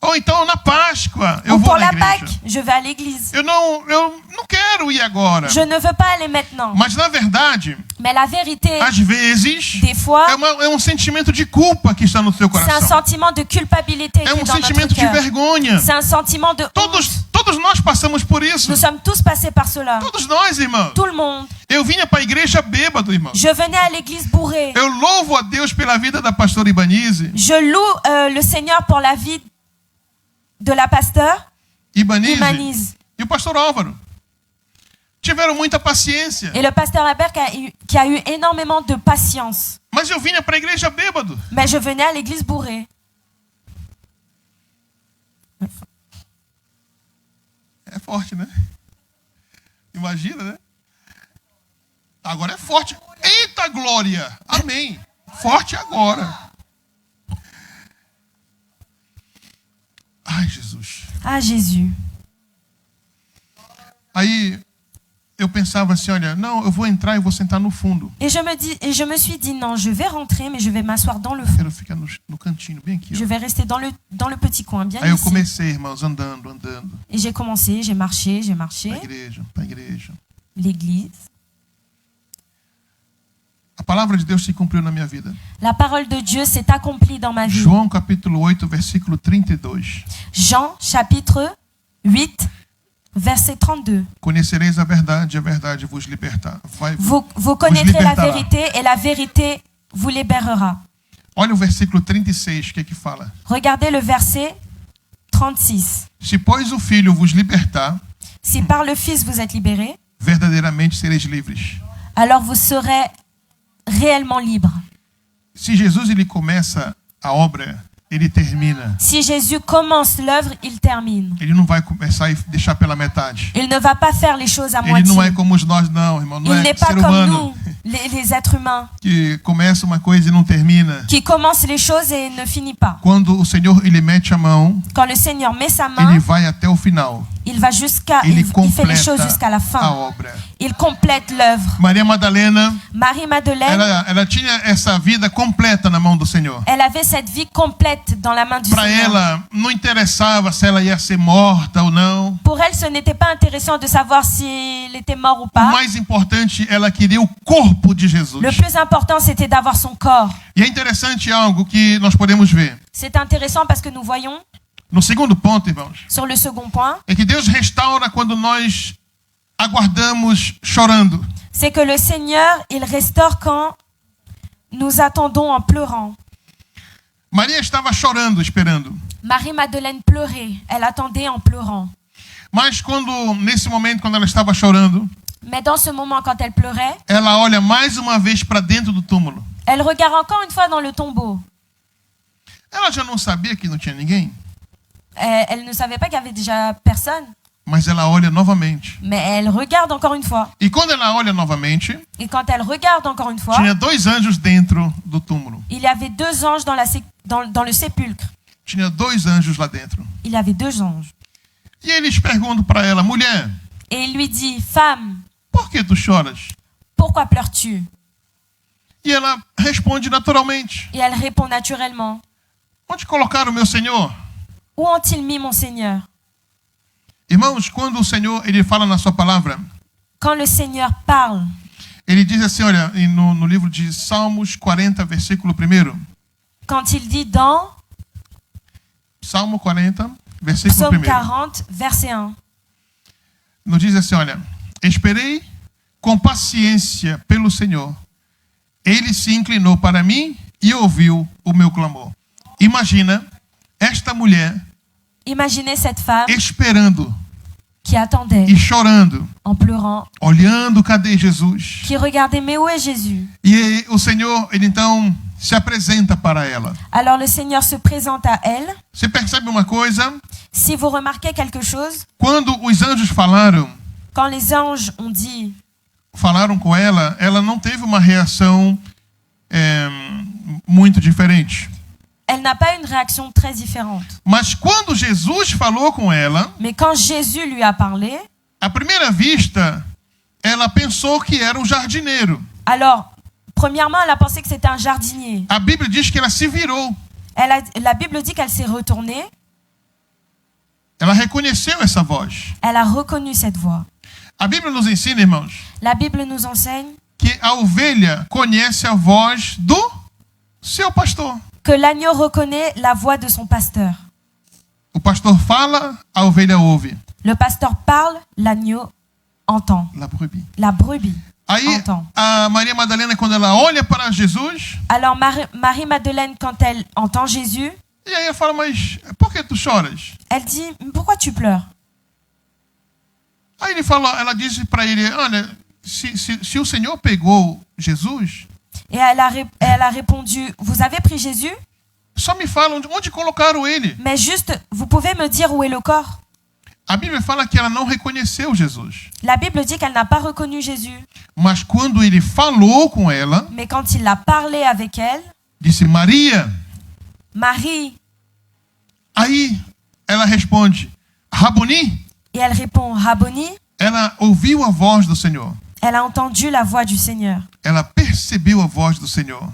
Ou então na Páscoa eu
Ou
vou
pour
na
la
igreja.
Pâque, je vais à l'église.
Eu não quero ir agora.
Je ne veux pas aller maintenant.
Mas na verdade,
Mais la vérité,
às vezes,
des fois,
é um sentimento de culpa que está no seu
c'est un
coração.
sentiment de culpabilité qui
É
est
um
dans notre
sentimento de
cœur.
vergonha.
C'est un sentiment de honte.
Todos nós passamos por isso.
Nous sommes tous passés par cela.
Todos nós, irmãos.
Tout le monde.
Eu vinha para a igreja bêbado, irmão.
Je venais à l'église bourrée.
Eu louvo a Deus pela vida da pastora Ibanise.
Je loue le Seigneur pour la vie de la pasteur Ibanise
E o pastor Álvaro. Tiveram muita paciência.
et le pasteur Albert qui a eu énormément de patience.
Mas eu vinha para a igreja bêbado.
Mais je venais à l'église bourrée.
É forte, né? Imagina, né? Agora é forte. Eita glória! Amém. Forte agora. Ai, Jesus.
Ah, Jésus.
Aí eu pensava assim, olha, não, eu vou entrar e vou sentar no fundo.
Et je me suis dit, non, je vais rentrer, mais je vais m'asseoir dans le fond.
Quero ficar no cantinho, bem aqui. Ó.
Je vais rester dans le petit coin, bien
Aí eu
ici.
comecei, irmãos, andando.
Et j'ai commencé, j'ai marché.
Pra igreja.
L'église.
A palavra de Deus se cumpriu na minha vida.
La parole de Dieu s'est accomplie dans ma vie.
João capítulo 8, versículo 32.
Jean, chapitre 8, verset 32.
Conhecereis a verdade vos libertar.
Vous connaîtrez la
libertará.
vérité et la vérité vous libérera.
Olha o versículo 36, que fala.
Regardez le verset 36.
Se pois o Filho vos libertar,
Si par le Fils vous êtes libérés,
verdadeiramente sereis livres.
alors vous serez réellement libre.
Se Jesus ele começa a obra, ele termina.
Si Jésus commence l'œuvre, il termine.
Ele não vai começar e deixar pela metade.
Il ne va pas faire les choses à
Ele
moitié.
não é como nós não, irmão. Não
Il
é
n'est pas
ser
comme
humano
nous, les êtres humains,
que começa uma coisa e não termina.
qui commencent les choses et ne finit pas.
Quando o Senhor ele mete a mão,
Quand le Seigneur met sa
ele
main,
vai até o final.
il va jusqu'à,
Ele
il fait les choses
completa
jusqu'à la
a
fin.
obra.
Il complète l'œuvre.
Maria Madalena,
Marie-Madeleine,
ela tinha essa vida completa na mão do Senhor.
elle avait cette vie complète dans la main du
Para
Seigneur.
ela não interessava se ela ia ser morta ou não.
Pour elle, ce n'était pas intéressant de savoir s'il était mort ou
O
pas.
mais importante, ela queria o corpo de Jesus.
Le plus important, c'était d'avoir son corps.
E é interessante algo que nós podemos ver.
C'est intéressant parce que nous voyons,
No segundo ponto, irmãos,
sur le second point,
é que Deus restaura quando nós aguardamos chorando.
c'est que le Seigneur, il restaure quand nous attendons en pleurant.
Maria estava chorando, esperando.
Marie-Madeleine pleurait, elle attendait en pleurant.
Mas nesse momento, quando ela estava chorando,
Mais dans ce moment, quand elle pleurait,
ela olha mais uma vez para dentro do túmulo.
elle regarde encore une fois dans le tombeau.
Ela já não sabia que não tinha ninguém,
Elle ne savait pas qu'il y avait déjà personne,
mas ela olha novamente.
mais elle regarde encore une fois.
E quando ela olha novamente,
Et quand elle regarde encore une fois,
tinha 2 anjos dentro do túmulo.
il y avait 2 anges dans le sépulcre.
Tinha 2 anjos lá dentro.
Il y avait 2 anges.
E eles perguntam para ela: mulher,
Et il lui dit, femme,
por que tu choras?
pourquoi pleures-tu?
E ela responde naturalmente:
Et elle répond naturellement,
onde colocaram o meu Senhor?
où ont-ils mis mon Seigneur?
Irmãos, quando o Senhor ele fala na sua palavra,
Quand le Seigneur parle,
ele diz assim, olha, no livro de Salmos 40, versículo 1.
quand il dit dans
Salmo 40, versículo
Psaume
1.
40, verset 1,
Nos diz assim, olha, esperei com paciência pelo Senhor. Ele se inclinou para mim e ouviu o meu clamor. Imagina esta mulher
imaginez cette femme
esperando
qui attendait
e chorando,
en pleurant,
olhando, cadê Jesus?
qui regardait, mais où est Jésus?
E o Senhor, ele então se apresenta para ela.
Alors le Seigneur se présente à elle.
Você percebe uma coisa?
Si vous remarquez quelque chose,
Quando os anjos falaram
quand les anges ont dit,
falaram com ela, ela não teve uma reação muito diferente.
elle n'a pas une réaction très différente.
Mas quando Jesus falou com ela,
Mais quand Jésus lui a parlé,
à primeira vista, ela pensou que era um jardineiro.
alors, premièrement, elle a pensé que c'était un jardinier.
A Bíblia diz que ela se virou.
La Bible dit qu'elle s'est retournée,
Ela reconheceu essa voz.
elle a reconnu cette voix.
A Bíblia nos ensina, irmãos,
La Bible nous enseigne
que a ovelha conhece a voz do seu pastor.
que l'agneau reconnaît la voix de son pasteur.
O pastor fala, a ovelha ouve.
Le pasteur parle, l'agneau entend.
La brebis.
La brebis
Aí,
entend.
a Maria Madalena, quando ela olha para Jesus,
Alors Marie-Madeleine, quand elle entend Jésus,
e aí ela fala, mas por que tu choras?
elle dit, pourquoi tu pleures?
Aí ela disse para ele, olha, se o Senhor pegou Jesus,
Et elle a répondu, vous avez pris Jésus?
só me fala onde colocaram ele.
Mais juste, vous pouvez me dire où est le corps?
A Bíblia fala que ela não reconheceu Jesus.
La Bible dit qu'elle n'a pas reconnu Jésus.
Mas quando ele falou com ela,
Mais quand il a parlé avec elle,
disse, Maria.
Marie,
Aí ela responde, Raboni.
et elle répond, Rabboni.
Ela ouviu a voz do Senhor.
Elle a entendu la voix du Seigneur.
Ela percebeu a voz do Senhor.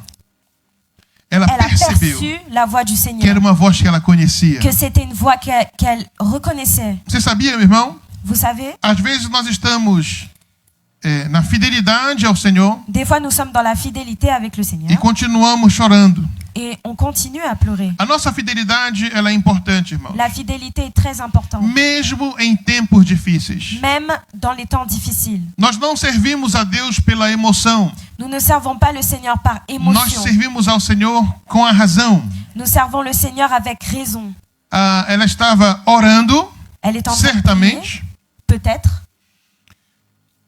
Ela
Elle a
percebeu
perçu la voix du
que era
Seigneur.
uma voz que ela conhecia.
Que c'était une voix qu'elle reconnaissait.
Você sabia, meu irmão?
Vous savez,
Às vezes nós estamos na fidelidade ao Senhor
des fois nous sommes dans la fidélité avec le
e
Seigneur
continuamos chorando.
et on continue à pleurer.
A nossa fidelidade, ela é importante, irmão.
La fidélité est très importante,
Mesmo em tempos difíceis.
même dans les temps difficiles.
Nós não servimos a Deus pela emoção.
Nous ne servons pas le Seigneur par
Nós
émotion.
servimos ao Senhor com a razão.
Nous servons le Seigneur avec raison.
Ela estava orando,
Elle est en train de prier,
certamente,
peut-être,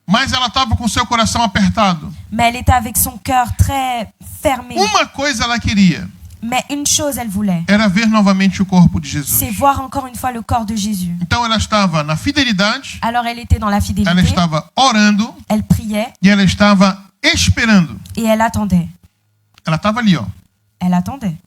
mas ela estava com seu coração apertado.
mais elle était avec son cœur très fermé.
Uma coisa ela queria,
Mais une chose elle voulait,
era ver novamente o corpo de
c'est
Jesus.
voir encore une fois le corps de Jésus.
Então ela estava na fidelidade,
Alors elle était dans la
ela
fidélité,
estava orando
elle priait
e ela estava esperando.
et elle attendait.
Ela estava ali, ó.
Elle attendait.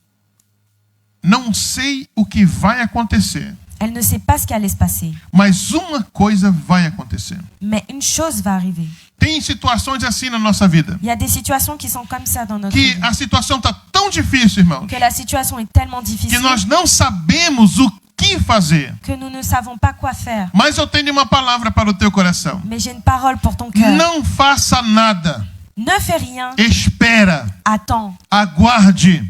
Não sei o que vai acontecer,
Elle ne sait pas ce qui allait se passer.
mas uma coisa vai acontecer.
Mais une chose va arriver.
Tem situações assim na nossa vida,
Il y a des situations qui sont comme ça dans notre
que
vie.
a situação está tão difícil, irmãos,
Que la situation est tellement
que
difficile
nós não sabemos o que fazer.
que nous ne savons pas quoi faire.
Mas eu tenho uma palavra para o teu coração.
Mais j'ai une parole pour ton cœur.
Não faça nada.
Ne fais rien,
Espera,
attends.
aguarde,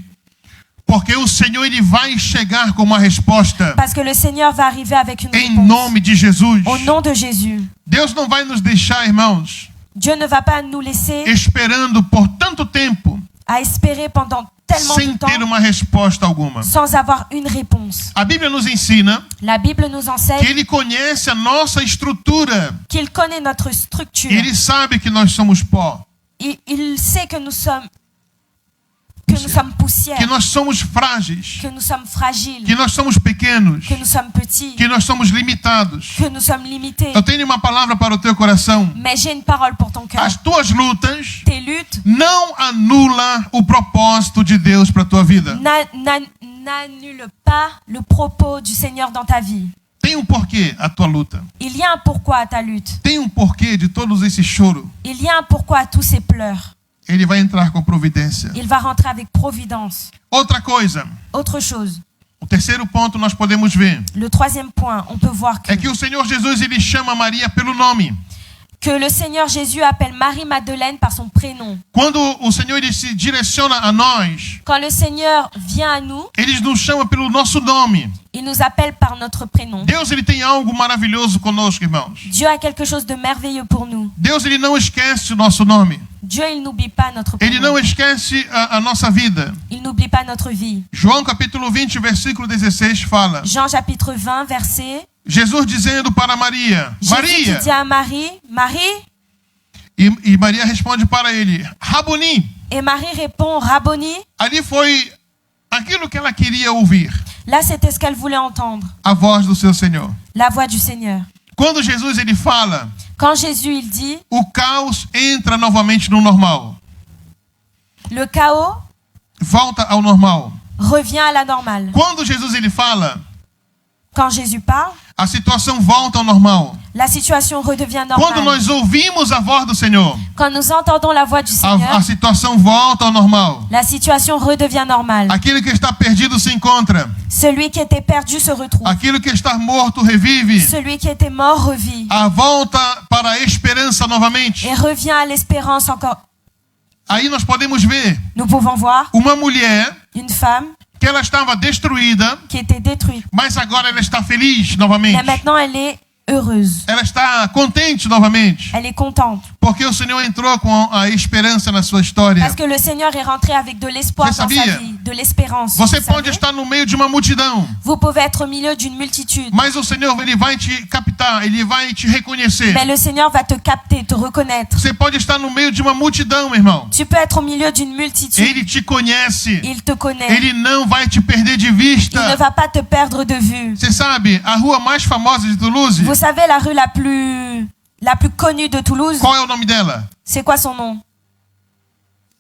porque o Senhor ele vai chegar com uma resposta
Parce que le Seigneur va arriver avec une
em
réponse.
nome de Jesus.
Au nom de Jésus.
Deus não vai nos deixar, irmãos,
Dieu ne va pas nous laisser
esperando por tanto tempo
à espérer pendant tellement de
sem
temps
ter uma resposta alguma.
sans avoir une réponse.
A Bíblia nos ensina
La Bible nous
que
enseigne
Ele conhece a nossa estrutura.
qu'il connaît notre structure.
Ele sabe que nós somos pó,
Il sait que nous sommes poussière,
que nós somos frágeis,
que nous sommes fragiles,
que nós somos pequenos,
que nous sommes petits,
que nós somos limitados.
que nous sommes limités.
Eu tenho uma palavra para o teu coração.
Mais j'ai une parole pour ton cœur.
As tuas lutas
Tes luttes
não anulam o propósito de Deus para a tua vida.
n'annulent pas le propos du Seigneur dans ta vie.
Tem um porquê a tua luta.
Il y a un pourquoi à ta lutte.
Tem um porquê de todos esse choro.
Il y a un pourquoi à tous ces pleurs.
Ele vai entrar com providência.
Il va rentrer avec providence.
Outra coisa.
Autre chose.
O terceiro ponto nós podemos ver.
Le troisième point, on peut voir
É que o Senhor Jesus ele chama Maria pelo nome.
que le Seigneur Jésus appelle Marie-Madeleine par son prénom.
Quando o Senhor ele se direciona a nós,
Quand le Seigneur vient à nous,
ele nos chama pelo nosso nome.
il nous appelle par notre prénom.
Deus ele tem algo maravilhoso conosco, irmãos.
Dieu a quelque chose de merveilleux pour nous.
Deus ele não esquece o nosso nome.
Dieu, il n'oublie pas notre
Ele
prénom.
não esquece a nossa vida.
Il n'oublie pas notre vie.
João capítulo 20, versículo 16 fala.
Jean chapitre 20, verset.
Jesus dizendo para Maria,
Jésus
Maria.
qui dit à Marie, Marie,
E Maria responde para ele, Rabuni.
et Marie répond, Rabboni.
Ali foi aquilo que ela queria ouvir.
Là, c'était ce qu'elle voulait entendre,
A voz do seu Senhor.
la voix du Seigneur.
Quando Jesus ele fala,
Quand Jésus, il dit,
o caos entra novamente no normal.
le chaos
Volta ao normal.
revient à la normale.
Quando Jesus ele fala,
Quand Jésus parle,
a situação volta ao normal.
la situation redevient
Quando
normale.
nós ouvimos a voz do Senhor,
Quand nous entendons la voix du Seigneur,
a situação volta ao normal.
la situation redevient normale.
Aquele que está perdido se encontra.
Celui qui était perdu se retrouve.
Aquilo que está morto revive.
Celui qui était mort revit
A volta para a esperança novamente.
et revient à l'espérance encore.
Aí nós podemos ver
Nous pouvons voir
uma mulher
une femme
que ela estava destruída,
qui était détruite.
mas agora ela está feliz novamente.
Mais maintenant, elle est heureuse.
Ela está contente novamente,
Elle est contente.
porque o Senhor entrou com a esperança na sua história.
Parce que le Seigneur est rentré avec de l'espoir
Você
dans sa
sabia?
vie, de l'espérance.
Você
Vous
pode
savez?
estar no meio de uma multidão,
Vous pouvez être au milieu d'une multitude.
mas o Senhor ele vai te captar, ele vai te reconhecer.
Mais le Seigneur va te capter, te reconnaître.
Você pode estar no meio de uma multidão, meu irmão.
Tu peux être au milieu d'une multitude.
Ele te conhece.
Il te connaît.
Ele não vai te perder de
Il ne
vista.
va pas te perdre de vue.
Você sabe, a rua mais famosa de Toulouse,
Vous savez la rue la plus connue de Toulouse,
qual é o nome dela?
c'est quoi son nom?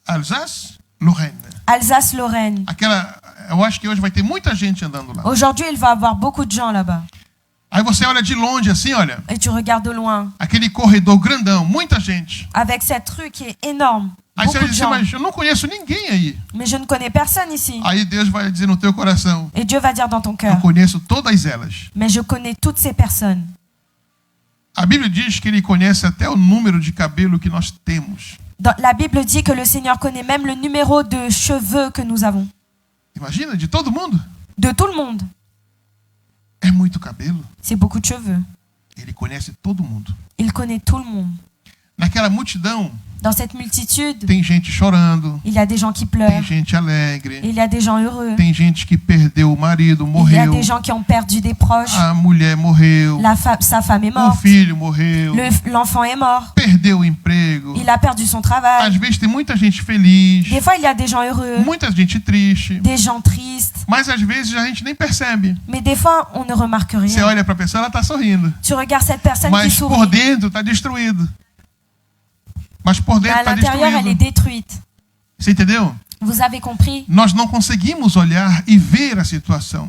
Alsace? Lorraine.
Alsace-Lorraine.
Aquela, eu acho que hoje vai ter muita gente andando lá.
Aujourd'hui, il va y avoir beaucoup de gens là-bas.
Aí você olha de longe assim, olha,
Et tu regardes de loin,
aquele corredor grandão, muita gente.
avec cette rue qui est énorme.
Aí você
Beaucoup
vai
de
dizer,
gens.
mas eu não conheço ninguém aí.
Mais je ne connais personne ici.
Aí Deus vai dizer no teu coração,
Et Dieu va dire dans ton
eu
cœur,
conheço todas elas.
mais je connais toutes ces personnes.
A Bíblia diz que ele conhece até o número de cabelo que nós temos.
La Bible dit que le Seigneur connaît même le numéro de cheveux que nous avons.
Imagina, de todo mundo.
De tout le monde.
É muito cabelo.
C'est beaucoup de cheveux.
Ele conhece todo mundo.
Il connaît tout le monde.
Naquela multidão,
Dans cette multitude,
tem gente chorando,
il y a des gens qui
tem
pleurent.
gente alegre,
Il y a des gens heureux.
tem gente que perdeu o marido,
Il y a
morreu,
des gens qui ont perdu des proches.
a mulher morreu,
Sa femme est
o
morte.
filho morreu,
L'enfant est mort.
perdeu o emprego.
Il a perdu son
Às
travail.
vezes tem muita gente feliz,
Des fois, il y a des gens heureux,
muita gente triste,
des gens tristes.
mas às vezes a gente nem percebe.
Mais des fois, on ne remarque
Você
rien.
olha para a pessoa, ela está sorrindo,
Tu regardes cette personne qui
mas por
sourit.
dentro está destruído. Mas por
Mais
dentro
à
está
l'intérieur, elle est
destruído.
détruite.
Você entendeu?
Vous avez compris?
Nós não conseguimos olhar e ver a situação,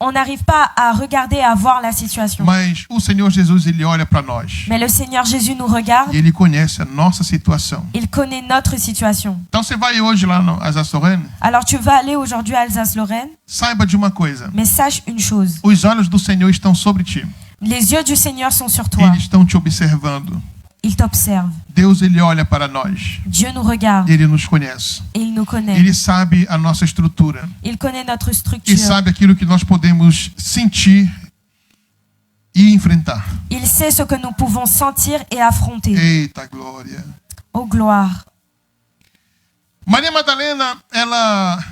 On n'arrive pas à regarder et à voir la situation.
mas o Senhor Jesus ele olha para nós
Mais le Seigneur Jésus nous regarde.
e ele conhece a nossa situação.
Il connaît notre situation.
Então você vai hoje lá no Alsace-Lorraine,
Alors tu vas aller aujourd'hui à Alsace-Lorraine,
saiba de uma coisa:
mais sache une chose.
os olhos do Senhor estão sobre ti.
Les yeux du Seigneur sont sur toi.
Eles estão te observando.
Il t'observe.
Deus ele olha para nós.
Dieu nous regarde
Ele nos conhece.
et il nous connaît.
Ele sabe a nossa estrutura.
Il connaît notre
E
structure.
sabe aquilo que nós podemos sentir e enfrentar.
Il sait ce que nous pouvons sentir et affronter.
Eita glória!
Oh gloire.
Maria Madalena, ela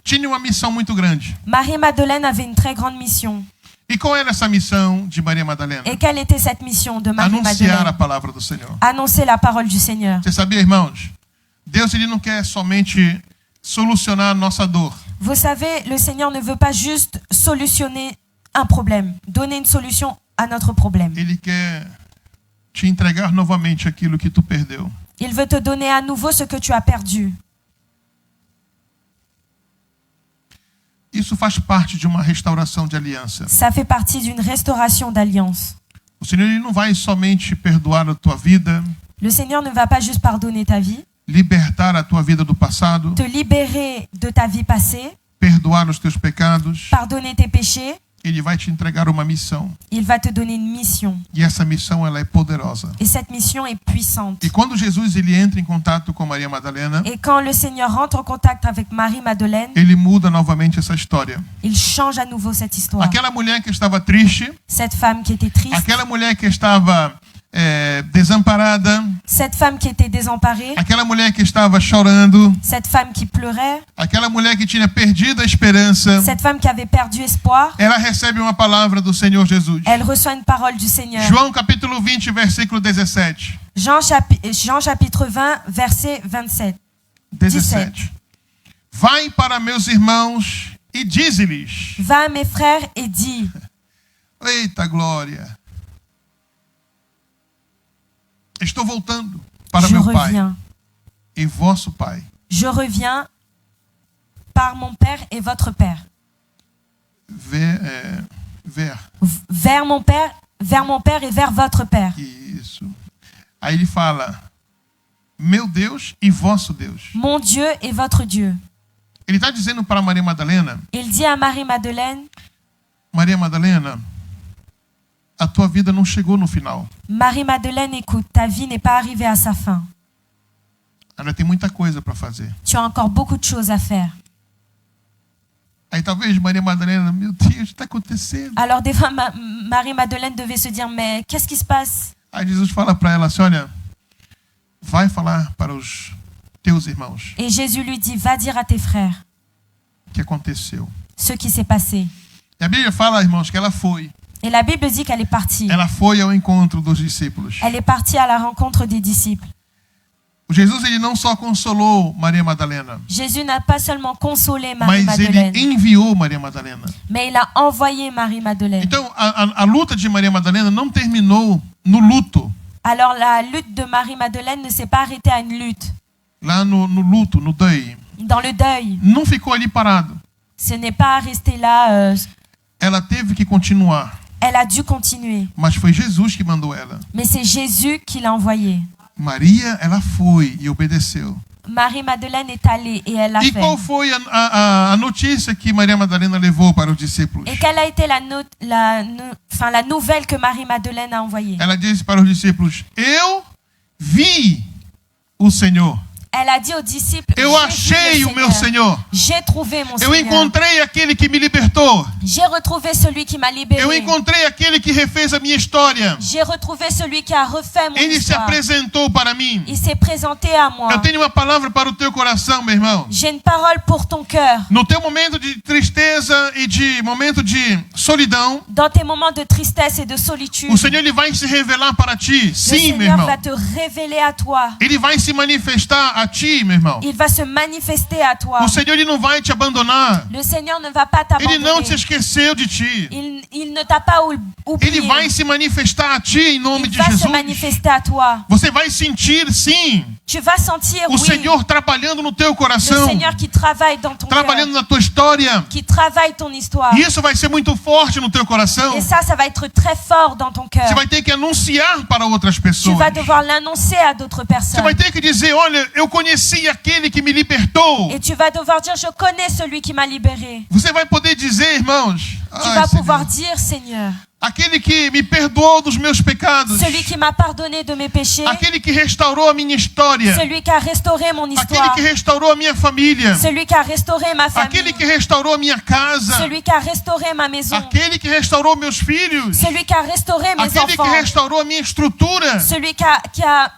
tinha uma missão muito grande.
Marie-Madeleine avait une très grande mission.
E qual era essa missão de Maria Madalena?
Et quelle était cette mission de
Anunciar a
Marie-Madeleine?
palavra do Senhor.
Annoncer la parole du Seigneur.
Você sabia, irmãos? Deus ele não quer somente solucionar a nossa dor.
Vous savez, le Seigneur ne veut pas juste solutionner un problème, donner une solution à notre problème.
Ele quer te entregar novamente aquilo que tu perdeu.
Il veut te donner à nouveau ce que tu as perdu.
Isso faz parte de uma restauração de aliança.
Ça fait partie d'une restauration d'alliance.
O Senhor ele não vai somente perdoar a tua vida,
Le Seigneur ne va pas juste pardonner ta vie,
libertar a tua vida do passado,
te libérer de ta vie passée,
perdoar os teus pecados.
pardonner tes péchés.
Ele vai te entregar uma missão.
Il va te donner une mission.
E essa missão ela é poderosa.
Et cette mission est puissante.
E quando Jesus ele entra em contato com Maria Madalena,
Et quand le Seigneur rentre en contact avec Marie-Madeleine,
ele muda novamente essa história.
il change à nouveau cette histoire.
Aquela mulher que estava triste,
Cette femme qui était triste,
aquela mulher que estava desamparada,
cette femme qui était désemparée,
aquela mulher que estava chorando,
cette femme qui pleurait,
aquela mulher que tinha perdido a esperança,
cette femme qui avait perdu espoir,
ela recebe uma palavra do Senhor Jesus.
elle reçoit une parole du Seigneur.
João capítulo 20, versículo 17.
Jean chapitre 20, verset 27.
17. Vai para meus irmãos e dize-lhes.
Va à mes frères et dis,
Eita glória. Estou voltando para
je
meu pai
reviens.
e vosso pai.
Je reviens par mon Père et votre Père. Vers mon Père et vers votre Père.
Isso. Aí ele fala, meu Deus e vosso Deus.
Mon Dieu et votre Dieu.
Ele está dizendo para Maria Madalena,
Il dit à Marie-Madeleine,
Maria Madalena, a tua vida não chegou no final.
Marie-Madeleine, écoute, ta vie n'est pas arrivée à sa fin.
Ainda tem muita coisa para fazer.
Tu as encore beaucoup de choses à faire.
Aí talvez Maria Madalena, meu Deus, o que está acontecendo?
Alors des fois, Marie-Madeleine devait se dire, mais qu'est-ce qui se passe?
Aí Jesus fala para ela assim, olha, vai falar para os teus irmãos
Et Jésus lui dit, va dire à tes frères
o que aconteceu.
ce qui s'est passé.
E a Bíblia fala, irmãos, que ela foi.
Et la Bible dit qu'elle est partie.
Ela foi ao encontro dos discípulos.
Elle est partie à la rencontre des disciples.
O Jesus ele não só consolou Maria Madalena,
Jésus n'a pas seulement consolé
mas
Marie-Madeleine,
ele enviou Maria Madalena.
mais il a envoyé Marie-Madeleine.
Então, a luta de Maria Madalena não terminou no luto.
Alors la lutte de Marie-Madeleine ne s'est pas arrêtée à une lutte.
Lá no luto, no deuil.
Dans le deuil,
Não ficou ali parado.
ce n'est pas resté là.
Ela teve que continuar.
Elle a dû continuer.
Mas foi Jesus que mandou ela.
Mais c'est Jésus qui l'a envoyée.
Maria, ela foi e obedeceu.
Marie-Madeleine est allée et elle l'a
E
fait.
qual foi a notícia que Maria Madalena levou para os discípulos?
Et quelle a été la nouvelle que Marie-Madeleine a envoyée?
Ela disse para os discípulos, eu vi o Senhor.
Elle a dit aux disciples,
Eu achei o meu Senhor.
J'ai trouvé mon
Eu
Seigneur.
encontrei aquele que me libertou.
J'ai retrouvé celui qui m'a
Eu
libéré.
encontrei aquele que refez a minha história.
J'ai retrouvé celui qui a refait mon
Ele se
histoire.
apresentou para mim.
Il s'est présenté à moi.
Eu tenho uma palavra para o teu coração, meu irmão.
J'ai une parole pour ton cœur.
No teu momento de tristeza e de momento de solidão,
Dans tes moments de tristesse et de solitude,
o Senhor ele vai se revelar para ti.
le
Sim, meu
Seigneur
irmão.
va te révéler à toi.
Ele vai se manifestar a ti, meu irmão.
Il va se manifester à toi.
O Senhor ele não vai te abandonar.
Le Seigneur ne va pas
Ele não te
t'abandonner.
esqueceu de ti.
Il ne t'a pas oublié.
Ele vai se manifestar a ti em nome
Il
de
va se
Jesus.
manifester à toi.
Você vai sentir, sim,
Tu vas sentir,
o
oui,
Senhor trabalhando no teu
le
coração,
Seigneur qui travaille dans ton
trabalhando
cœur,
na tua história.
qui travaille ton histoire.
E isso vai ser muito forte no teu coração.
Et ça va être très fort dans ton cœur.
Você vai ter que anunciar para outras
Tu
pessoas.
vas devoir l'annoncer à d'autres
Você
personnes.
vai ter que dizer, olha, eu conheci aquele que me libertou.
Et tu vas devoir dire, je connais celui qui m'a libéré.
Você vai poder dizer, irmãos,
Tu
ai,
vas pouvoir
Senhor,
dire, Seigneur,
aquele que me perdoou dos meus pecados,
celui qui m'a pardonné de mes péchés,
aquele que restaurou a minha história,
celui qui a restauré mon
aquele
histoire,
que restaurou a minha família,
celui qui a restauré ma
aquele
famille,
que restaurou a minha casa,
celui qui a restauré ma maison,
aquele que restaurou meus filhos,
celui qui a restauré mes
aquele que
enfants,
restaurou a minha estrutura,
celui qui a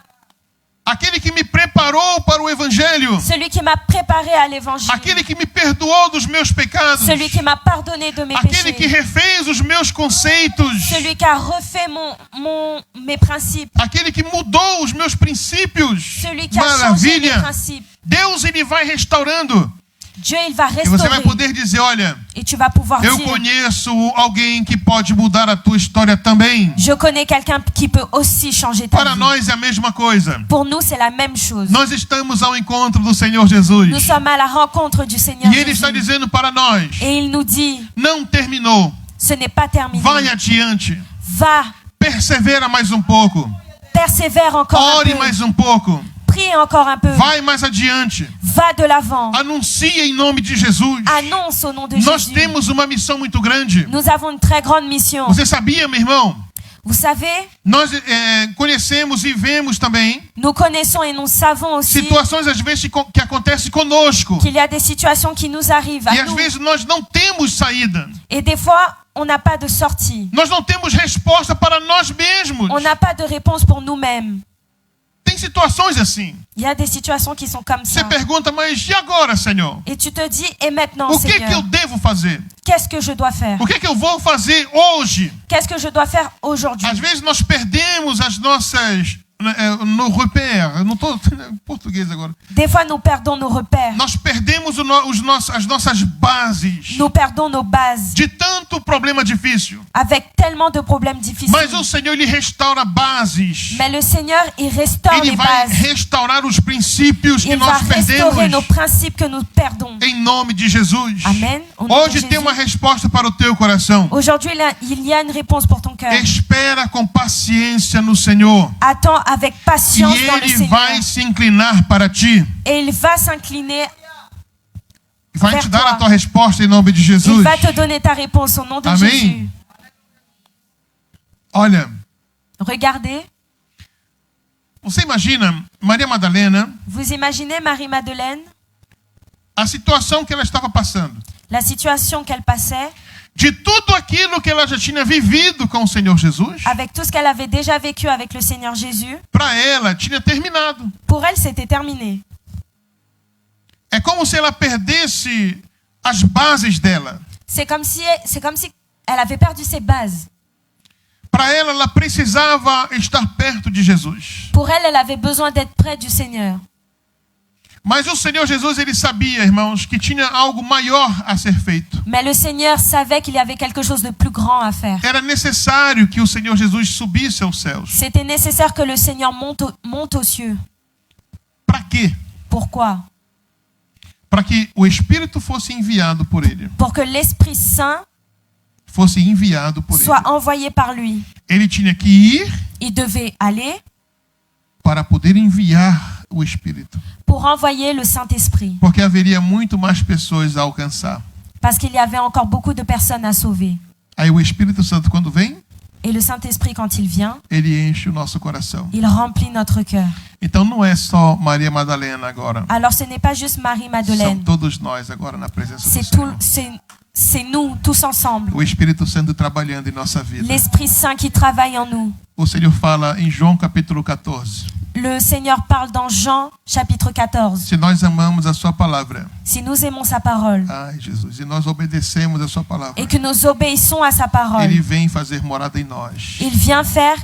aquele que me preparou para o evangelho,
celui qui m'a préparé à l'évangile,
aquele que me perdoou dos meus pecados,
celui qui m'a pardonné de mes
aquele que
péchés,
refez os meus conceitos,
celui qui a refait mes principes,
aquele que mudou os meus princípios.
celui qui a changé mes
Maravilha!
principes.
Deus ele vai restaurando.
Dieu, il va
E você vai
restaurer.
poder dizer, olha,
Et tu vas pouvoir
eu
dire,
conheço alguém que pode mudar a tua história também.
je connais quelqu'un qui peut aussi changer ta
Para
vie.
nós é a mesma coisa.
Pour nous, c'est la même chose.
Nós estamos ao encontro do Senhor Jesus.
Nous sommes à la rencontre du Seigneur
E Ele está
Jésus.
dizendo para nós,
Et il nous dit,
não terminou,
ce n'est pas terminé.
vai adiante,
Va,
persevera mais um pouco,
persévère encore un
ore
peu.
mais um pouco,
Prie encore un peu.
vai mais adiante,
Va de l'avant.
anuncia em nome de Jesus.
Annonce au nom de
Nós
Jésus.
temos uma missão muito grande.
Nous avons une très grande mission.
Você sabia, meu irmão?
Vous savez,
Nós conhecemos e vemos também
nous connaissons et nous savons aussi
situações às vezes que acontecem conosco.
qu'il y a des situations qui nous arrivent
E
à
às
nous.
vezes nós não temos saída.
Et des fois, on n'a pas de sortie.
Nós não temos resposta para nós mesmos.
On n'a pas de réponse pour nous-mêmes.
Tem situações assim.
Il y a des situations qui sont comme
Você
ça.
pergunta, mas e agora, Senhor?
Et tu te dis, et maintenant,
O que eu
Seigneur,
devo fazer?
qu'est-ce que je dois faire?
O que eu vou fazer hoje?
Qu'est-ce que je dois faire aujourd'hui?
Às vezes nós perdemos as nossas no repère. Eu não estou em português agora.
Des fois, nous perdons nos repères.
Nós perdemos as nossas bases
Nous perdons nos bases
de tanto problema difícil.
avec tellement de problèmes difficiles.
Mas o Senhor, Ele restaura bases.
Mais le Seigneur, il restaure
Ele
les
vai
bases.
restaurar os princípios que
Il va
nós
restaurer nos
perdemos.
principes que nous perdons.
Em nome de Jesus.
Amen. Au nom de
Hoje tem
Jésus.
uma resposta para o teu coração.
Aujourd'hui, il y a une réponse pour ton cœur.
Espera com paciência no Senhor.
Attends avec
E
patience dans le
Ele
Seigneur.
vai se inclinar para ti.
Et il va s'incliner.
Vai
Vers
te dar
toi.
a tua resposta em nome de
Il
Jesus.
va te donner ta réponse au nom de
Amen.
Jésus.
Olha,
Regardez.
você imagina Maria Madalena,
Vous imaginez Marie-Madeleine,
a situação que ela estava passando.
la situation qu'elle passait,
De tudo aquilo que ela já tinha vivido com o Senhor Jesus,
avec tout ce qu'elle avait déjà vécu avec le Seigneur Jésus.
para ela tinha terminado.
Pour elle, c'était terminé.
É como se ela perdesse as bases dela.
C'est comme si elle avait perdu ses bases.
Para ela precisava estar perto de Jesus.
Pour elle, elle avait besoin d'être près du Seigneur.
Mas o Senhor Jesus, ele sabia, irmãos, que tinha algo maior a ser feito.
Mais le Seigneur savait qu'il y avait quelque chose de plus grand à faire.
Era necessário que o Senhor Jesus subisse aos céus.
C'était nécessaire que le Seigneur monte aux cieux.
Para quê?
Pourquoi?
Para que o Espírito fosse enviado por ele.
Pour que l'Esprit Saint
Fosse enviado por
soit
ele.
envoyé par lui.
Ele tinha que ir
Il devait aller
para poder enviar o Espírito.
pour envoyer le Saint-Esprit.
Porque haveria muito mais pessoas a alcançar.
Parce qu'il y avait encore beaucoup de personnes à sauver.
Aí o Espírito Santo, quando vem,
Et le Saint-Esprit, quand il vient,
ele enche o nosso coração.
il remplit notre cœur.
Então não é só Maria Madalena agora.
Alors ce n'est pas juste
São
Marie-Madeleine.
todos nós agora na presença do
C'est
Senhor.
c'est nous, tous ensemble.
O Espírito Santo trabalhando em nossa vida.
L'Esprit Saint qui travaille en nous.
O Senhor fala em João capítulo 14.
Le Seigneur parle dans Jean chapitre 14.
Se nós amamos a sua palavra.
Si nous aimons sa parole
Ai, Jesus. E nós obedecemos a sua palavra.
et que nous obéissons à sa parole,
Ele vem fazer morada em nós.
il vient faire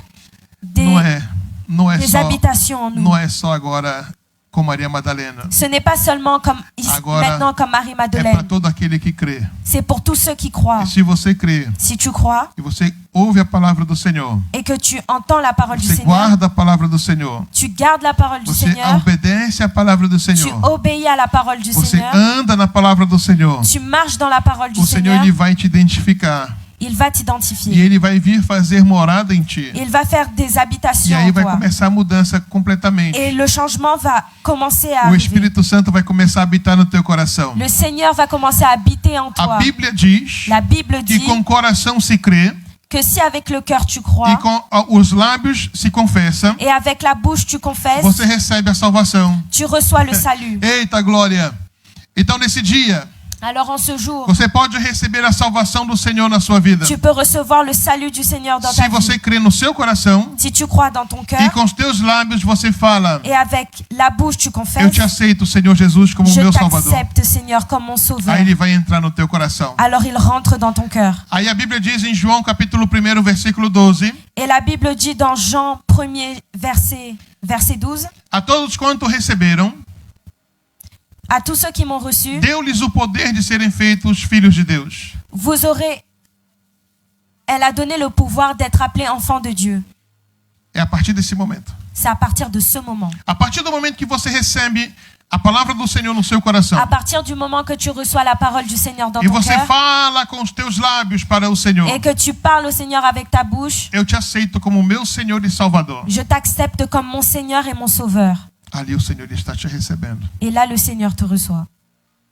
Não é
des
só
habitations en nous.
não é só agora com Maria Madalena.
Ce n'est pas seulement comme
Agora,
maintenant comme
É para
Marie-Madeleine.
todo aquele que crê.
C'est pour tous ceux qui croient.
E se você crê
Si tu crois
e você ouve a palavra do Senhor,
et que tu entends la parole du
você
Seigneur,
guarda a palavra do Senhor,
tu gardes la parole du
você
Seigneur,
obedece à palavra do
tu
Senhor,
obéis à la parole du
você
Seigneur,
anda na palavra do Senhor,
tu marches dans la parole du
o Senhor
Seigneur,
ele vai te identificar
il va
e
t'identifier.
ele vai vir fazer morada em ti.
Il va faire des
E
habitations
aí
en
vai
toi.
começar a mudança completamente.
Et le changement va commencer à
O
arriver.
Espírito Santo vai começar a habitar no teu coração.
Le Seigneur va commencer à habiter en
A
toi.
Bíblia diz
La Bible
que
dit
com o coração se crê
que si avec le cœur tu
e
crois
com os lábios se confessa,
et avec la bouche tu confesses,
você recebe a salvação.
tu reçois le salut.
Eita glória! Então nesse dia,
Alors en ce jour,
você pode receber a salvação do Senhor na sua vida.
tu peux recevoir le salut du Seigneur dans ta
Se você
vie.
crê no seu coração
Si tu crois dans ton
e
cœur
com os teus lábios você fala:
et avec la bouche tu
eu
confesses,
te aceito, Senhor Jesus, como
je
meu Salvador.
t'accepte Seigneur comme mon sauveur.
Aí ele vai entrar no teu coração.
Alors il rentre dans ton cœur.
Aí a Bíblia diz em João capítulo 1, versículo 12:
Et la Bible dit dans Jean 1er verset 12,
a todos quanto receberam,
À tous ceux qui m'ont reçu,
deu-lhes o poder de serem feitos filhos de Deus.
Elle a donné le pouvoir d'être appelés enfants de Dieu.
É a partir desse momento.
C'est à partir de ce moment.
A partir do momento que você recebe a palavra do Senhor no seu coração.
À partir du moment que tu reçois la parole du Seigneur dans
E
ton
você
cœur
fala com os teus lábios para o Senhor.
et que tu parles au Seigneur avec ta bouche,
Eu te aceito como meu Senhor e Salvador.
je t'accepte comme mon Seigneur et mon Sauveur.
Ali o Senhor está te recebendo.
Et là, le Seigneur te reçoit.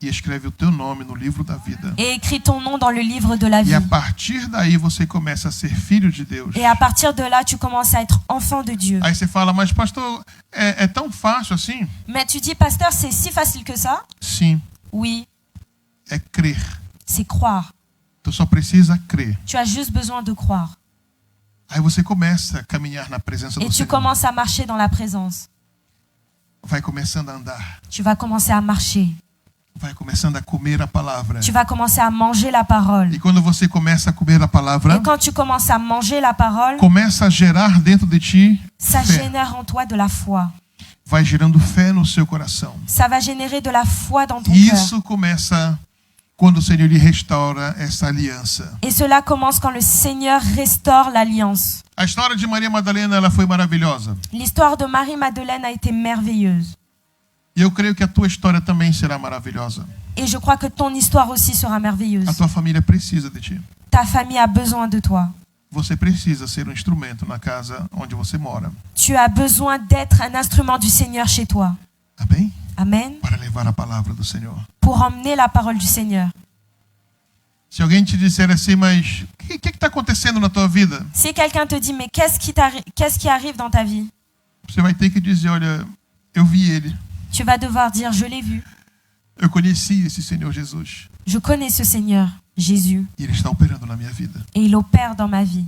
E escreve o teu nome no livro da vida.
Et écrit ton nom dans le livre de la vie.
E a partir daí você começa a ser filho de Deus.
Et à partir de là, tu commences à être enfant de Dieu.
Aí você fala, mas pastor, é tão fácil assim?
Mais tu dis, pasteur, c'est si facile que ça?
Sim,
Oui,
é crer.
c'est croire.
Tu só precisa crer.
Tu as juste besoin de croire.
Aí você começa a caminhar na presença
Et
do
tu
Senhor.
commences à marcher dans la présence.
Vai começando a andar.
Tu vas commencer à marcher.
Vai começando a comer a palavra.
Tu vas commencer à manger la parole.
E quando você começa a comer a palavra,
Et quand tu commences à manger la parole,
começa a gerar dentro de ti
ça
fé.
génère en toi de la foi.
Vai gerando fé no seu coração.
Ça va générer de la foi dans ton
E
cœur.
isso começa quando o Senhor lhe restaura essa aliança.
Et cela commence quand le Seigneur restaure l'alliance.
A história de Maria Madalena, ela foi maravilhosa.
L'histoire de Marie-Madeleine a été merveilleuse.
E eu creio que a tua história também será maravilhosa.
Et je crois que ton histoire aussi sera merveilleuse.
A tua família precisa de ti.
Ta famille a besoin de toi.
Você precisa ser um instrumento na casa onde você mora.
Tu as besoin d'être un instrument du Seigneur chez toi.
Amém?
Amen.
Para levar a palavra do Senhor.
Pour emmener la parole du Seigneur.
Se alguém te disser assim, mas o que está acontecendo na tua vida?
Si quelqu'un te dit, mais qu'est-ce qui arrive dans ta vie?
Você vai ter que dizer, olha, eu vi ele.
Tu vas devoir dire, je l'ai vu.
Eu conheci esse Senhor Jesus.
Je connais ce Seigneur, Jésus,
E ele está operando na minha vida.
et il opère dans ma vie.